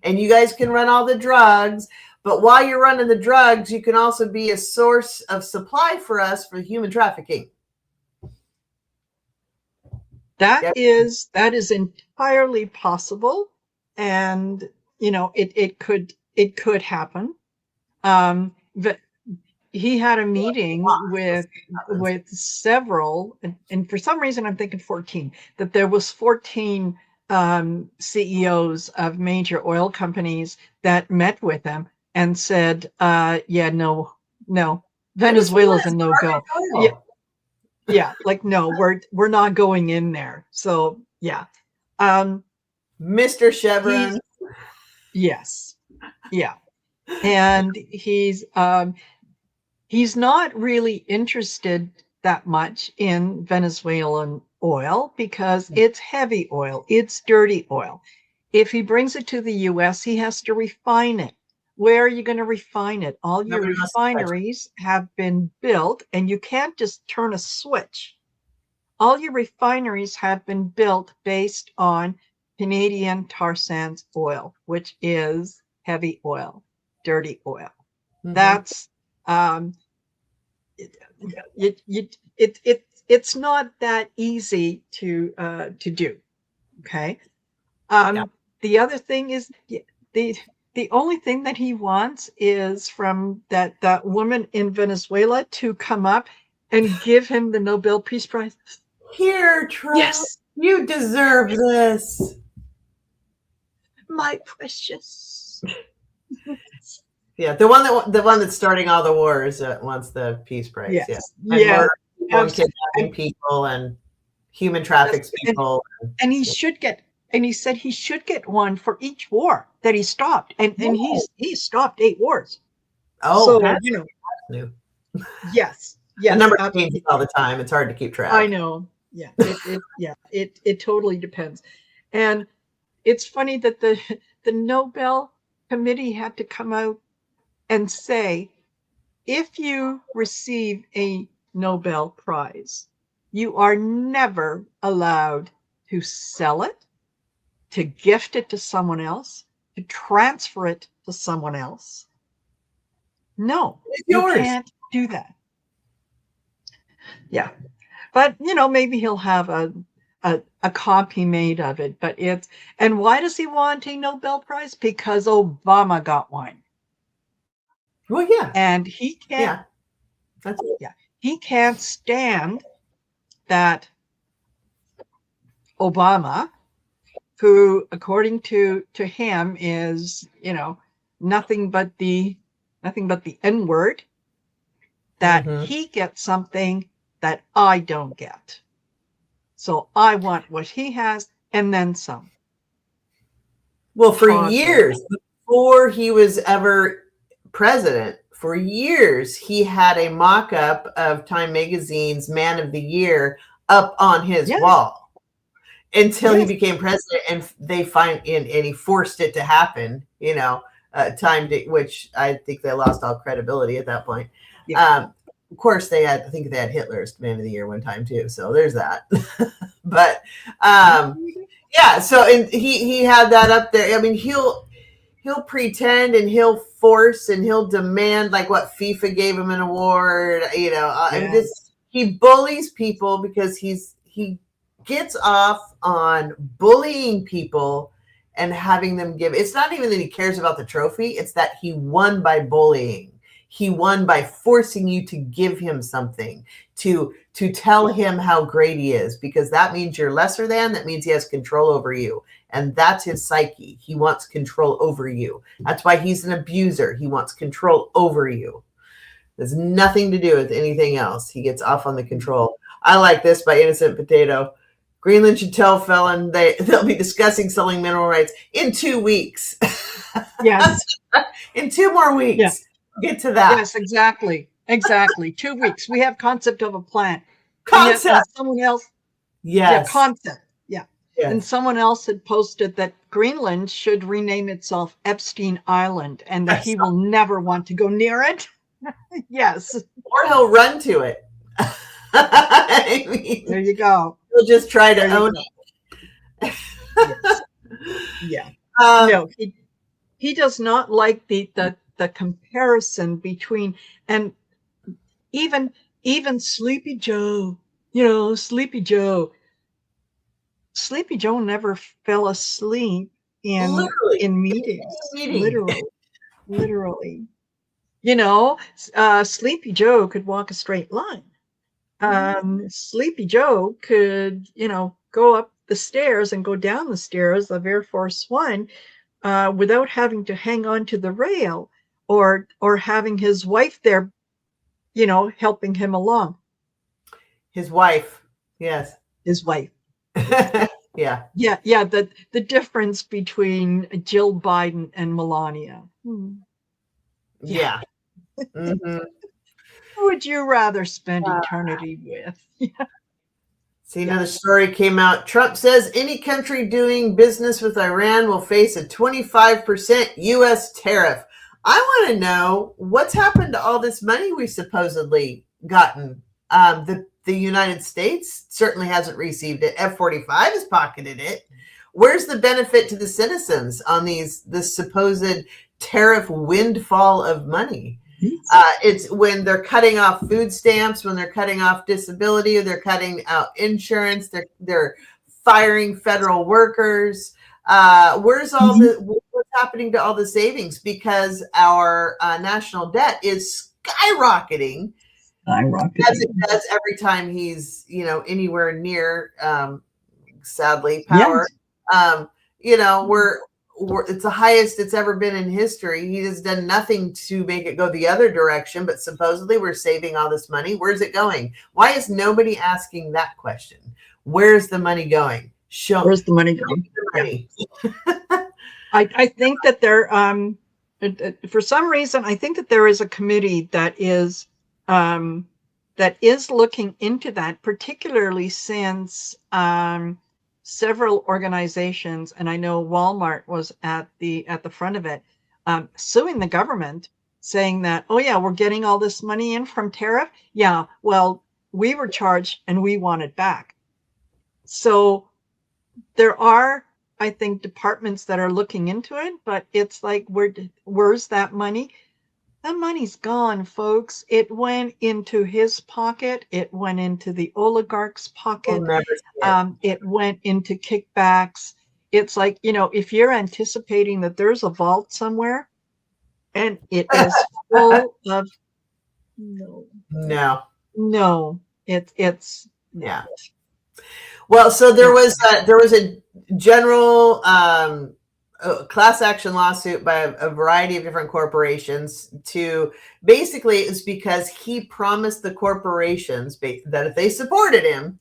and you guys can run all the drugs. But while you're running the drugs, you can also be a source of supply for us for human trafficking. That Yep. is entirely possible, and it could happen. But he had a meeting with several, and for some reason I'm thinking 14, that there was 14 CEOs of major oil companies that met with him and said, yeah, no, Venezuela Venezuela's a is no-go. garbage Yeah, oil. yeah, like, no, we're not going in there. So yeah. Mr. Chevron. He's Yes, yeah. And he's not really interested that much in Venezuelan oil because it's heavy oil, it's dirty oil. If he brings it to the US, he has to refine it. Where are you going to refine it? All your Nobody wants to touch it. refineries have been built, and you can't just turn a switch. All your refineries have been built based on Canadian tar sands oil, which is heavy oil, dirty oil. Mm-hmm. That's it, it's not that easy to do. Okay. Yeah. The other thing is the the only thing that he wants is from that woman in Venezuela to come up and give him the Nobel Peace Prize. Here, Trump, Yes, you deserve this. my precious. Yeah, the one that's starting all the wars wants the peace prize. Yeah, Yes, and yeah, murder people and absolutely. kidnapping people and human Yes, traffics people. and he should get, and he said he should get one for each war that he stopped, and No. he's stopped 8 wars. Oh, So that's new. yes, The yes, number changes absolutely. all the time. It's hard to keep I track. know. Yeah, it totally depends. And it's funny that the Nobel Committee had to come out and say, if you receive a Nobel Prize, you are never allowed to sell it, to gift it to someone else, to transfer it to someone else. No, It's you yours. can't do that. Yeah. But maybe he'll have a copy made of it. But and why does he want a Nobel Prize? Because Obama got one. Well, yeah, And he can't, yeah. That's it. yeah, he can't stand that Obama, who, according to him, is, nothing but the N word, that Mm-hmm. he gets something that I don't get. So I want what he has and then some. Well, for Toss it. years, before he was ever president, for years, he had a mock-up of Time Magazine's Man of the Year up on his Yes, wall until he yes, became president, and and he forced it to happen. Which I think they lost all credibility at that point. yeah. Of course, I think they had Hitler's Man of the Year one time too. So there's that. But yeah, so and he had that up there. I mean, he'll pretend and he'll force and he'll demand, like what FIFA gave him an award. And Yeah. just he bullies people because he gets off on bullying people and having them give. It's not even that he cares about the trophy. It's that he won by bullying. He won by forcing you to give him something, to tell him how great he is, because that means you're lesser than. That means he has control over you. And that's his psyche. He wants control over you. That's why he's an abuser. He wants control over you. There's nothing to do with anything else. He gets off on the control. I like this by Innocent Potato. Greenland should tell Felon they'll be discussing selling mineral rights in 2 weeks. Yes. In 2 more weeks. Yeah. Get to that. Yes, exactly. Exactly. 2 weeks. We have concept of a plan. Concept. And someone else. Yes. Yeah, concept. Yeah. Yes. And someone else had posted that Greenland should rename itself Epstein Island and that he will never want to go near it. Yes. Or he'll run to it. I mean, there you go. He'll just try to own it. Yes. Yeah. No, he does not like the comparison between, and even Sleepy Joe, Sleepy Joe never fell asleep in meetings. Literally. Sleepy Joe could walk a straight line. Sleepy Joe could, go up the stairs and go down the stairs of Air Force One without having to hang on to the rail or having his wife there, helping him along. His wife. Yes. His wife. Yeah. Yeah. Yeah. The difference between Jill Biden and Melania. Yeah. Mm-hmm. Who would you rather spend eternity with? Yeah. See, another story came out. Trump says any country doing business with Iran will face a 25% U.S. tariff. I want to know what's happened to all this money we've supposedly gotten. The United States certainly hasn't received it. F-45 has pocketed it. Where's the benefit to the citizens on this supposed tariff windfall of money? It's when they're cutting off food stamps, when they're cutting off disability, or they're cutting out insurance, they're firing federal workers. What's happening to all the savings? Because our national debt is skyrocketing. As it does every time he's, anywhere near, sadly, power. Yes. It's the highest it's ever been in history. He has done nothing to make it go the other direction, but supposedly we're saving all this money. Where's it going? Why is nobody asking that question? Where's the money going? Where's the money going? Yeah. I think that there, for some reason, I think that there is a committee that is looking into that, particularly since several organizations, and I know Walmart was at the front of it, suing the government, saying that, oh yeah, we're getting all this money in from tariff. Yeah, well, we were charged and we want it back. So there are, I think, departments that are looking into it, but it's like, where's that money? The money's gone, folks. It went into his pocket. It went into the oligarch's pocket. It went into kickbacks. It's like, if you're anticipating that there's a vault somewhere and it is full of no, it's yeah. Well, so there was a general class action lawsuit by a variety of different corporations to basically, it's because he promised the corporations that if they supported him,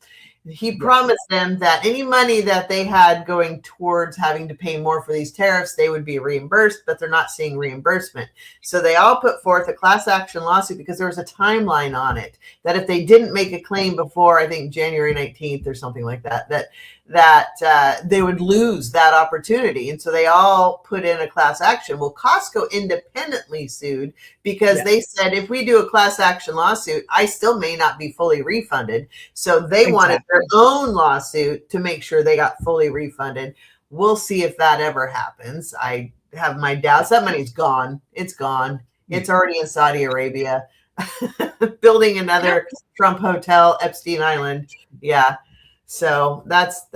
he Yes. promised them that any money that they had going towards having to pay more for these tariffs, they would be reimbursed, but they're not seeing reimbursement. So they all put forth a class action lawsuit because there was a timeline on it that if they didn't make a claim before, I think January 19th or something like that, they would lose that opportunity. And so they all put in a class action. Well, Costco independently sued because they said, if we do a class action lawsuit, I still may not be fully refunded. So they wanted their own lawsuit to make sure they got fully refunded. We'll see if that ever happens. I have my doubts. That money's gone. It's gone. It's already in Saudi Arabia, building another Trump hotel, Epstein Island. Yeah. So that's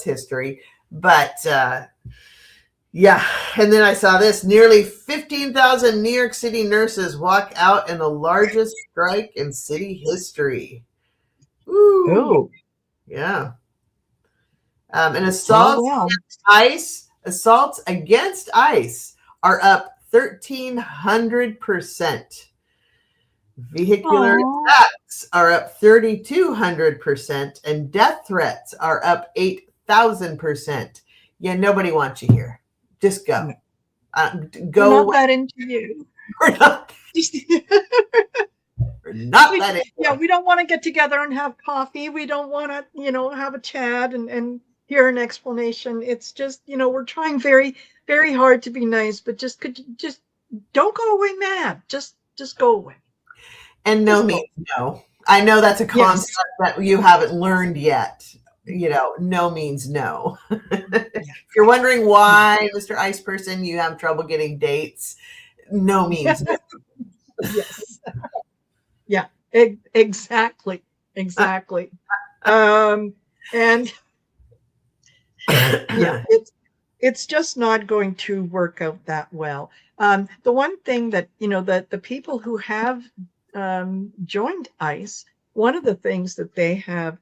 history. But yeah. And then I saw this: nearly 15,000 New York City nurses walk out in the largest strike in city history. Ooh. Oh. Yeah. And assaults against ICE are up 1,300%. Vehicular attacks are up 3,200%, and death threats are up 8,000%. Yeah, nobody wants you here. Just go. Go. We're not that into you. We're not. We're not that into Yeah, we don't want to get together and have coffee. We don't want to, have a chat and hear an explanation. It's just, we're trying very, very hard to be nice, but just don't go away mad. Just go away. And no means no. I know that's a concept that you haven't learned yet. No means no. If you're wondering why, Mr. Ice Person, you have trouble getting dates, no means no. Yes. Yeah, exactly. And yeah, it's just not going to work out that well. The one thing that, that the people who have joined ICE, one of the things that they have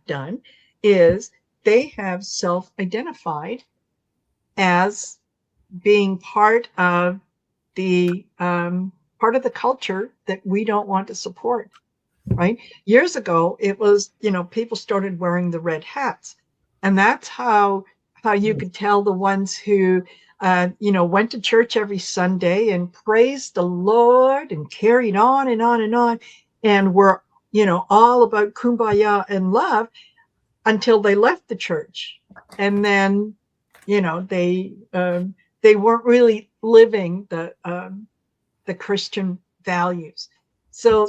done is they have self-identified as being part of the culture that we don't want to support. Right? Years ago, it was, people started wearing the red hats, and that's how you could tell the ones who went to church every Sunday and praised the Lord and carried on and on and on, and were, all about kumbaya and love until they left the church. And then, they weren't really living the Christian values. So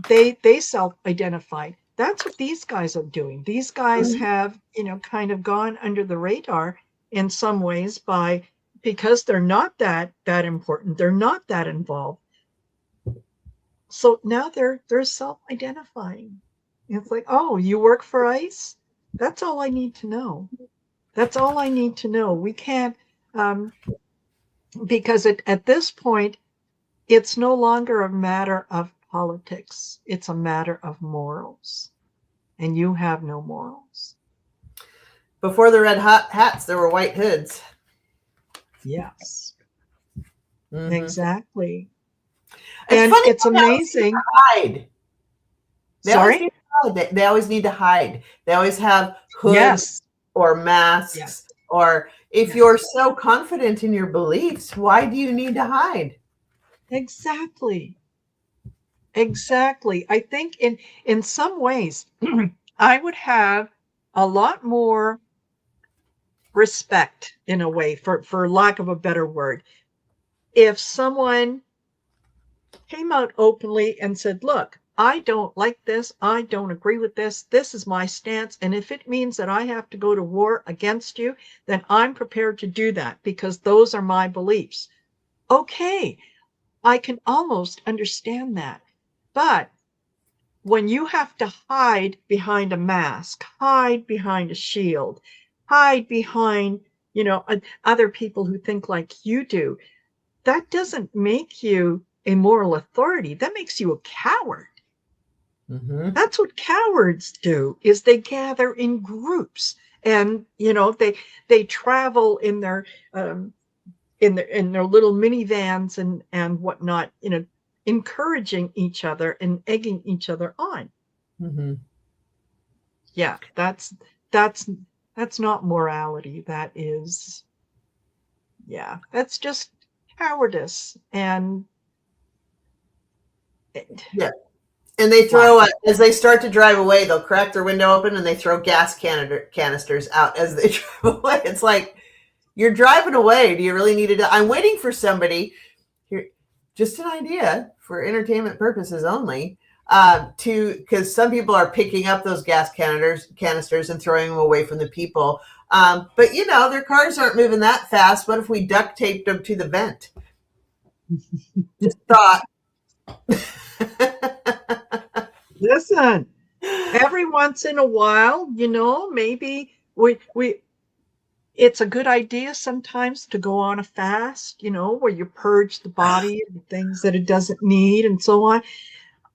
they self-identified. That's what these guys are doing. These guys have, kind of gone under the radar in some ways because they're not that important. They're not that involved. So now they're self-identifying. It's like, oh, you work for ICE? That's all I need to know. That's all I need to know. We can't, because at this point, it's no longer a matter of politics. It's a matter of morals. And you have no morals. Before the red hats, there were white hoods. Yes. Mm-hmm. Exactly. And it's amazing. Hide. Sorry? They always need to hide. They always have hoods or masks. Or if you're so confident in your beliefs, why do you need to hide? Exactly. I think in some ways, I would have a lot more respect, in a way, for lack of a better word, if someone came out openly and said, look, I don't like this. I don't agree with this. This is my stance. And if it means that I have to go to war against you, then I'm prepared to do that because those are my beliefs. Okay, I can almost understand that. But when you have to hide behind a mask, hide behind a shield, hide behind, other people who think like you do, that doesn't make you a moral authority. That makes you a coward. Mm-hmm. That's what cowards do, is they gather in groups, and they travel in their little minivans and whatnot, encouraging each other and egging each other on. Mm-hmm. Yeah, that's that's not morality. That is, yeah, that's just cowardice and Yeah. And they lack. throw, as they start to drive away, they'll crack their window open and they throw gas canisters out as they drive away. It's like, you're driving away. Do you really need to? I'm waiting for somebody here. Just an idea for entertainment purposes only. Because some people are picking up those gas canisters and throwing them away from the people. But their cars aren't moving that fast. What if we duct taped them to the vent? Just thought. Listen, every once in a while, maybe we it's a good idea sometimes to go on a fast, where you purge the body of the things that it doesn't need and so on.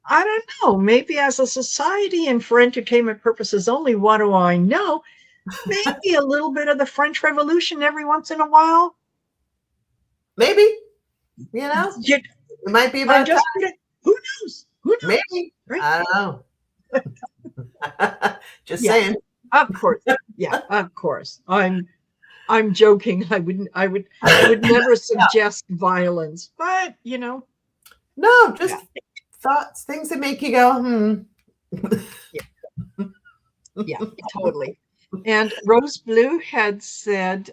I don't know. Maybe as a society and for entertainment purposes only, what do I know? Maybe a little bit of the French Revolution every once in a while. Maybe, You, it might be I'm about just time. who knows? Who knows? Maybe. Right? I don't know. Just Yeah, saying. of course. Yeah, of course. I'm joking. I would never suggest violence, but No, just yeah, thoughts, things that make you go, yeah, yeah, totally. And Rose Blue had said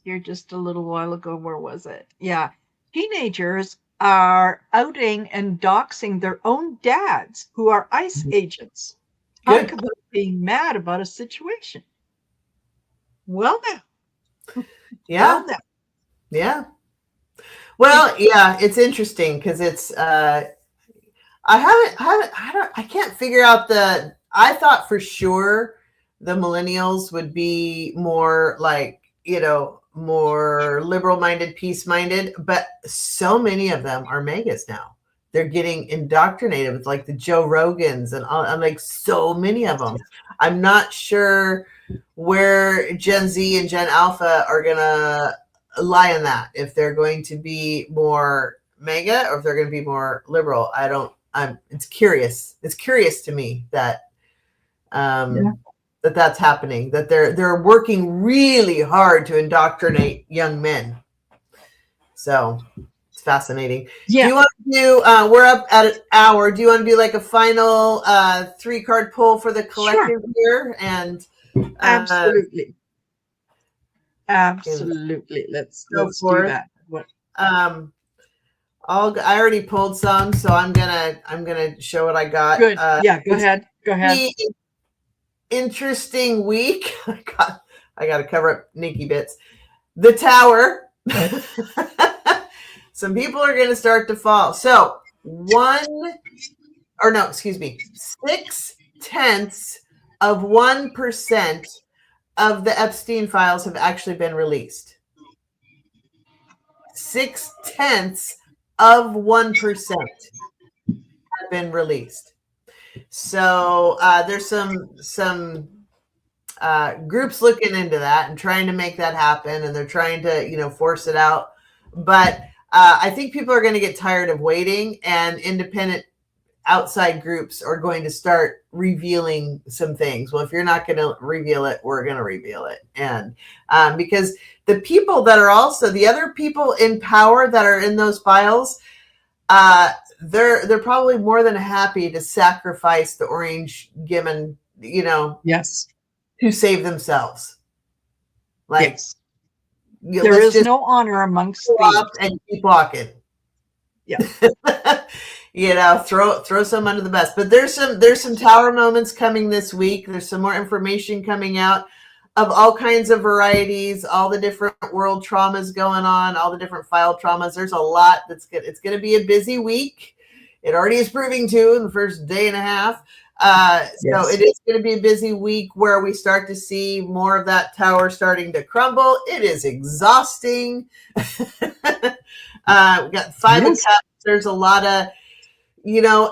here just a little while ago, where was it? Yeah. Teenagers are outing and doxing their own dads who are ICE agents. Talk Good. about being mad about a situation. Well now. Yeah. Well now. Yeah. Well, yeah, it's interesting because it's I can't figure out I thought for sure the millennials would be more like, more liberal minded, peace minded, but so many of them are megas now. They're getting indoctrinated with like the Joe Rogans and all, I'm like so many of them. I'm not sure where Gen Z and Gen Alpha are going to lie in that, if they're going to be more mega or if they're going to be more liberal. It's curious. It's curious to me that Yeah. that's happening, that they're working really hard to indoctrinate young men. So it's fascinating. Do Yeah, you want to do, we're up at an hour. Do you want to do like a final 3-card pull for the sure. collective here? And Absolutely. and Absolutely. Let's so do forth. that. What Um, I already pulled some, so I'm gonna show what I got. good. Yeah, go ahead. Go ahead. Interesting week. I got to cover up Nikki bits. The Tower. Some people are going to start to fall. So 0.6% of the Epstein files have actually been released. 0.6% have been released. So there's some groups looking into that and trying to make that happen, and they're trying to force it out. But I think people are going to get tired of waiting, and independent outside groups are going to start revealing some things. Well, if you're not going to reveal it, we're going to reveal it. And because the people that are also the other people in power that are in those files, they're probably more than happy to sacrifice the orange gimmon, Yes. to save themselves. Like, Yes. let's There is just no honor amongst go thieves. up and keep walking. Yeah. Throw some under the bus. But there's some tower moments coming this week. There's some more information coming out of all kinds of varieties, all the different world traumas going on, all the different file traumas. There's a lot that's good. It's going to be a busy week. It already is proving to in the first day and a half. So it is going to be a busy week where we start to see more of that tower starting to crumble. It is exhausting. We got 5 of Cups. There's a lot of,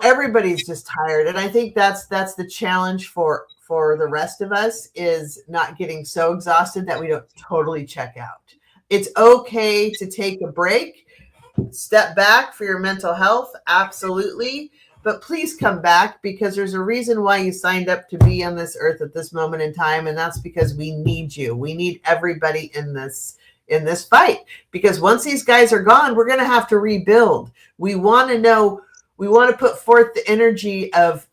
everybody's just tired. And I think that's the challenge for the rest of us, is not getting so exhausted that we don't totally check out. It's okay to take a break, step back for your mental health. Absolutely. but please come back, because there's a reason why you signed up to be on this earth at this moment in time, and that's because we need you. We need everybody in this fight, because once these guys are gone, we're going to have to rebuild. We want to know, we want to put forth the energy of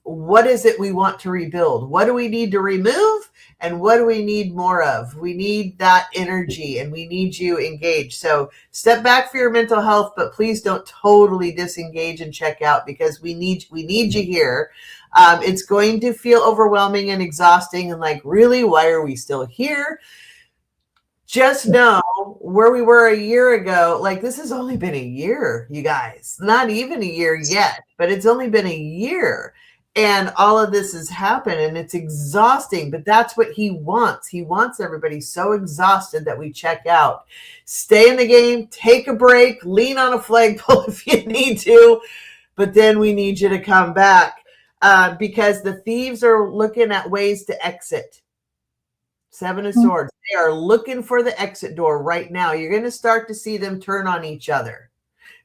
what is it we want to rebuild? What do we need to remove? And what do we need more of? We need that energy, and we need you engaged. So step back for your mental health, but please don't totally disengage and check out, because we need you here. It's going to feel overwhelming and exhausting, and like, really, why are we still here? Just know where we were a year ago. Like, this has only been a year, you guys. Not even a year yet, but it's only been a year. And all of this has happened, and it's exhausting, but that's what he wants. He wants everybody so exhausted that we check out. Stay in the game, take a break, lean on a flagpole if you need to, but then we need you to come back, because the thieves are looking at ways to exit. Seven of Swords. They are looking for the exit door right now. You're going to start to see them turn on each other,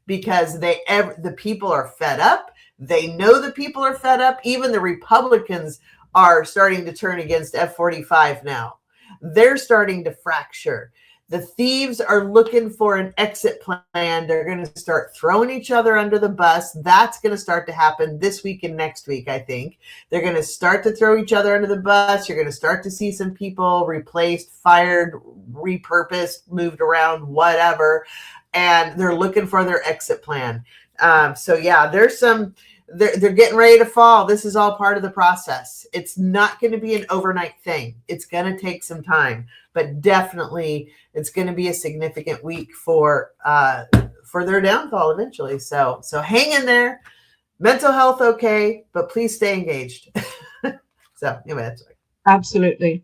because the people are fed up. They know the people are fed up. Even the Republicans are starting to turn against F-45 now. They're starting to fracture. The thieves are looking for an exit plan. They're going to start throwing each other under the bus. That's going to start to happen this week and next week, I think. They're going to start to throw each other under the bus. You're going to start to see some people replaced, fired, repurposed, moved around, whatever. And they're looking for their exit plan. So yeah, they're getting ready to fall. This is all part of the process. It's not going to be an overnight thing. It's going to take some time, but definitely it's going to be a significant week for their downfall eventually. So hang in there. Mental health, okay, but please stay engaged. So anyway, that's right. Absolutely.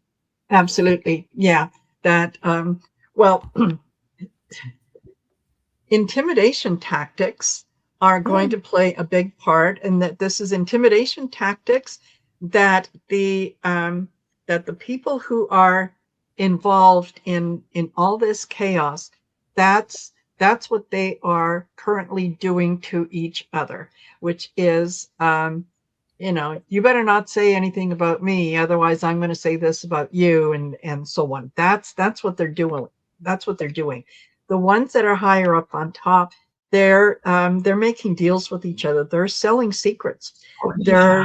Absolutely. Yeah. That, well, intimidation tactics are going to play a big part, and that this is intimidation tactics that the people who are involved in all this chaos, that's what they are currently doing to each other, which is, you better not say anything about me, otherwise I'm going to say this about you, and so on. That's what they're doing. That's what they're doing. The ones that are higher up on top, they're making deals with each other. They're selling secrets. They're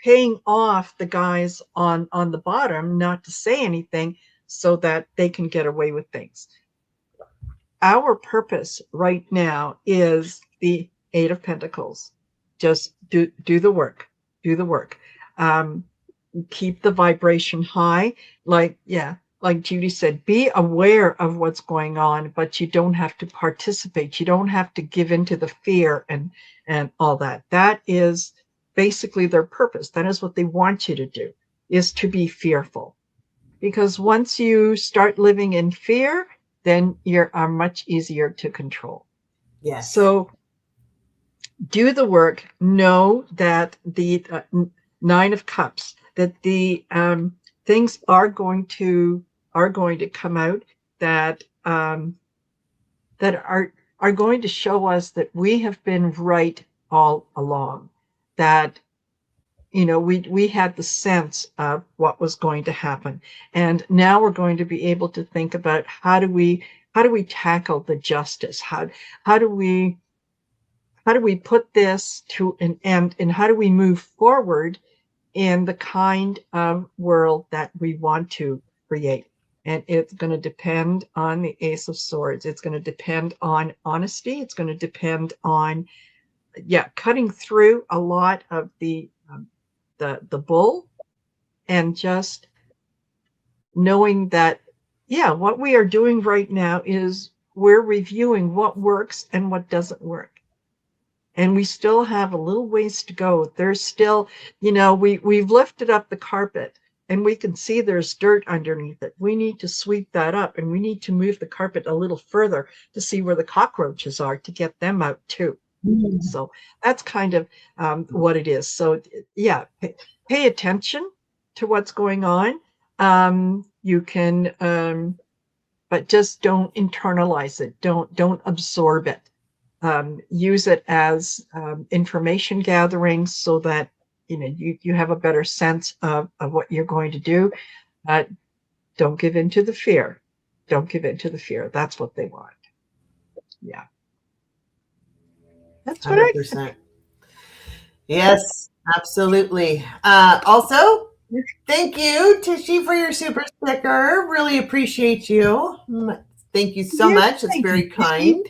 paying off the guys on the bottom not to say anything, so that they can get away with things. Our purpose right now is the Eight of Pentacles. Just do the work. Do the work. Keep the vibration high. Like Judy said, be aware of what's going on, but you don't have to participate. You don't have to give into the fear and all that. That is basically their purpose. That is what they want you to do, is to be fearful. Because once you start living in fear, then you are much easier to control. Yes. So do the work. Know that the Nine of Cups, that the things are going to come out that that are going to show us that we have been right all along. That we had the sense of what was going to happen, and now we're going to be able to think about how do we tackle the justice, how do we put this to an end, and how do we move forward in the kind of world that we want to create. And it's going to depend on the Ace of Swords. It's going to depend on honesty. It's going to depend on cutting through a lot of the bull, and just knowing that what we are doing right now is we're reviewing what works and what doesn't work. And we still have a little ways to go. There's still, we've lifted up the carpet and we can see there's dirt underneath it. We need to sweep that up, and we need to move the carpet a little further to see where the cockroaches are, to get them out too. Mm-hmm. So that's kind of what it is. So pay attention to what's going on. You can, but just don't internalize it. Don't absorb it. use it as information gathering so that you have a better sense of what you're going to do. Don't give in to the fear. Don't give in to the fear. That's what they want. Yeah. That's what I think. 100%. Yes, absolutely. Also, thank you, Tishy, for your super sticker. Really appreciate you. Thank you so much. It's Thank you. very kind.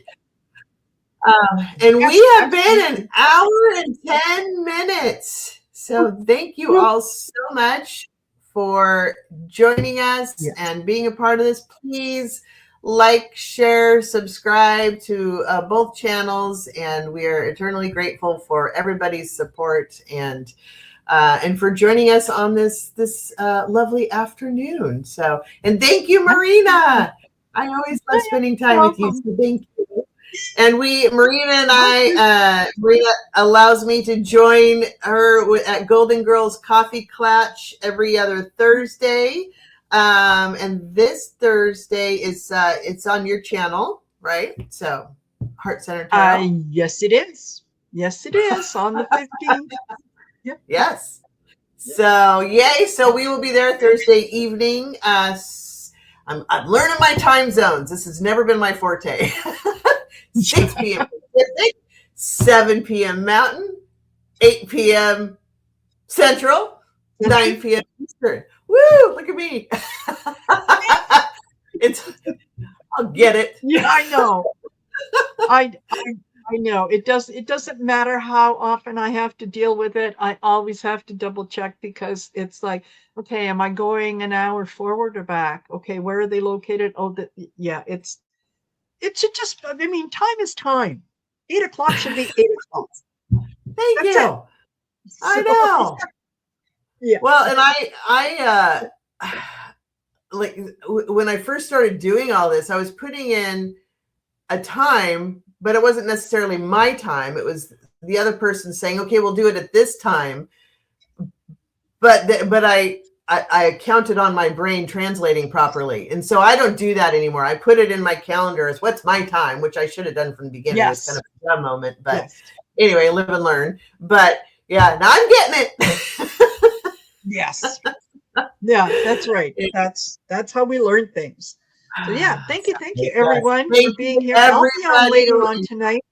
And we have been an hour and 10 minutes. So thank you all so much for joining us and being a part of this. Please like, share, subscribe to both channels. And we are eternally grateful for everybody's support and for joining us on this lovely afternoon. So, and thank you, Marina. I always love spending time with you. So thank you. And Marina and I, Marina allows me to join her at Golden Girls Coffee Klatch every other Thursday. And this Thursday is it's on your channel, right? So Heart Center Tarot. Yes, it is. Yes, it is on the 15th. Yep. Yes. So yay! So we will be there Thursday evening. I'm learning my time zones. This has never been my forte. 6 p.m. Pacific, 7 p.m. Mountain, 8 p.m. Central, 9 p.m. Eastern. Woo! Look at me. I'll get it. Yeah, I know. I know. It doesn't matter how often I have to deal with it. I always have to double check because it's like, okay, am I going an hour forward or back? Okay, where are they located? Oh, yeah, it should just, I mean, time is time. 8 o'clock should be 8 o'clock. Thank you. I know. Yeah. Well, and I like when I first started doing all this, I was putting in a time, but it wasn't necessarily my time. It was the other person saying, okay, we'll do it at this time. But I counted on my brain translating properly. And so I don't do that anymore. I put it in my calendar as what's my time, which I should have done from the beginning. Yes. It's kind of a dumb moment, but anyway, live and learn. But yeah, now I'm getting it. Yes. Yeah, that's right. That's how we learn things. So yeah, thank you everyone for being here. I'll be on later on tonight.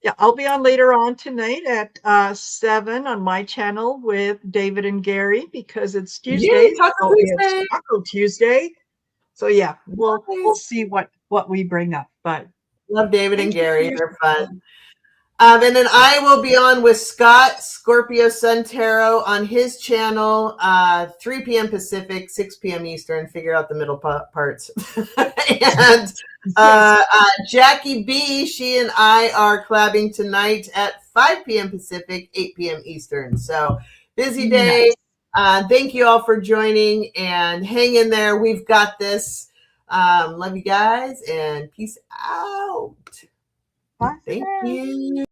Yeah, I'll be on later on tonight at 7 on my channel with David and Gary because it's Tuesday. Yay, Taco Tuesday. It's Taco Tuesday. So yeah, we'll see what we bring up. But love David and Gary. They're fun. And then I will be on with Scott, Scorpio Sun Tarot, on his channel, 3 p.m. Pacific, 6 p.m. Eastern. Figure out the middle parts. And Jackie B, she and I are collabing tonight at 5 p.m. Pacific, 8 p.m. Eastern. So busy day. Thank you all for joining and hang in there. We've got this. Love you guys and peace out. Bye. Thank you.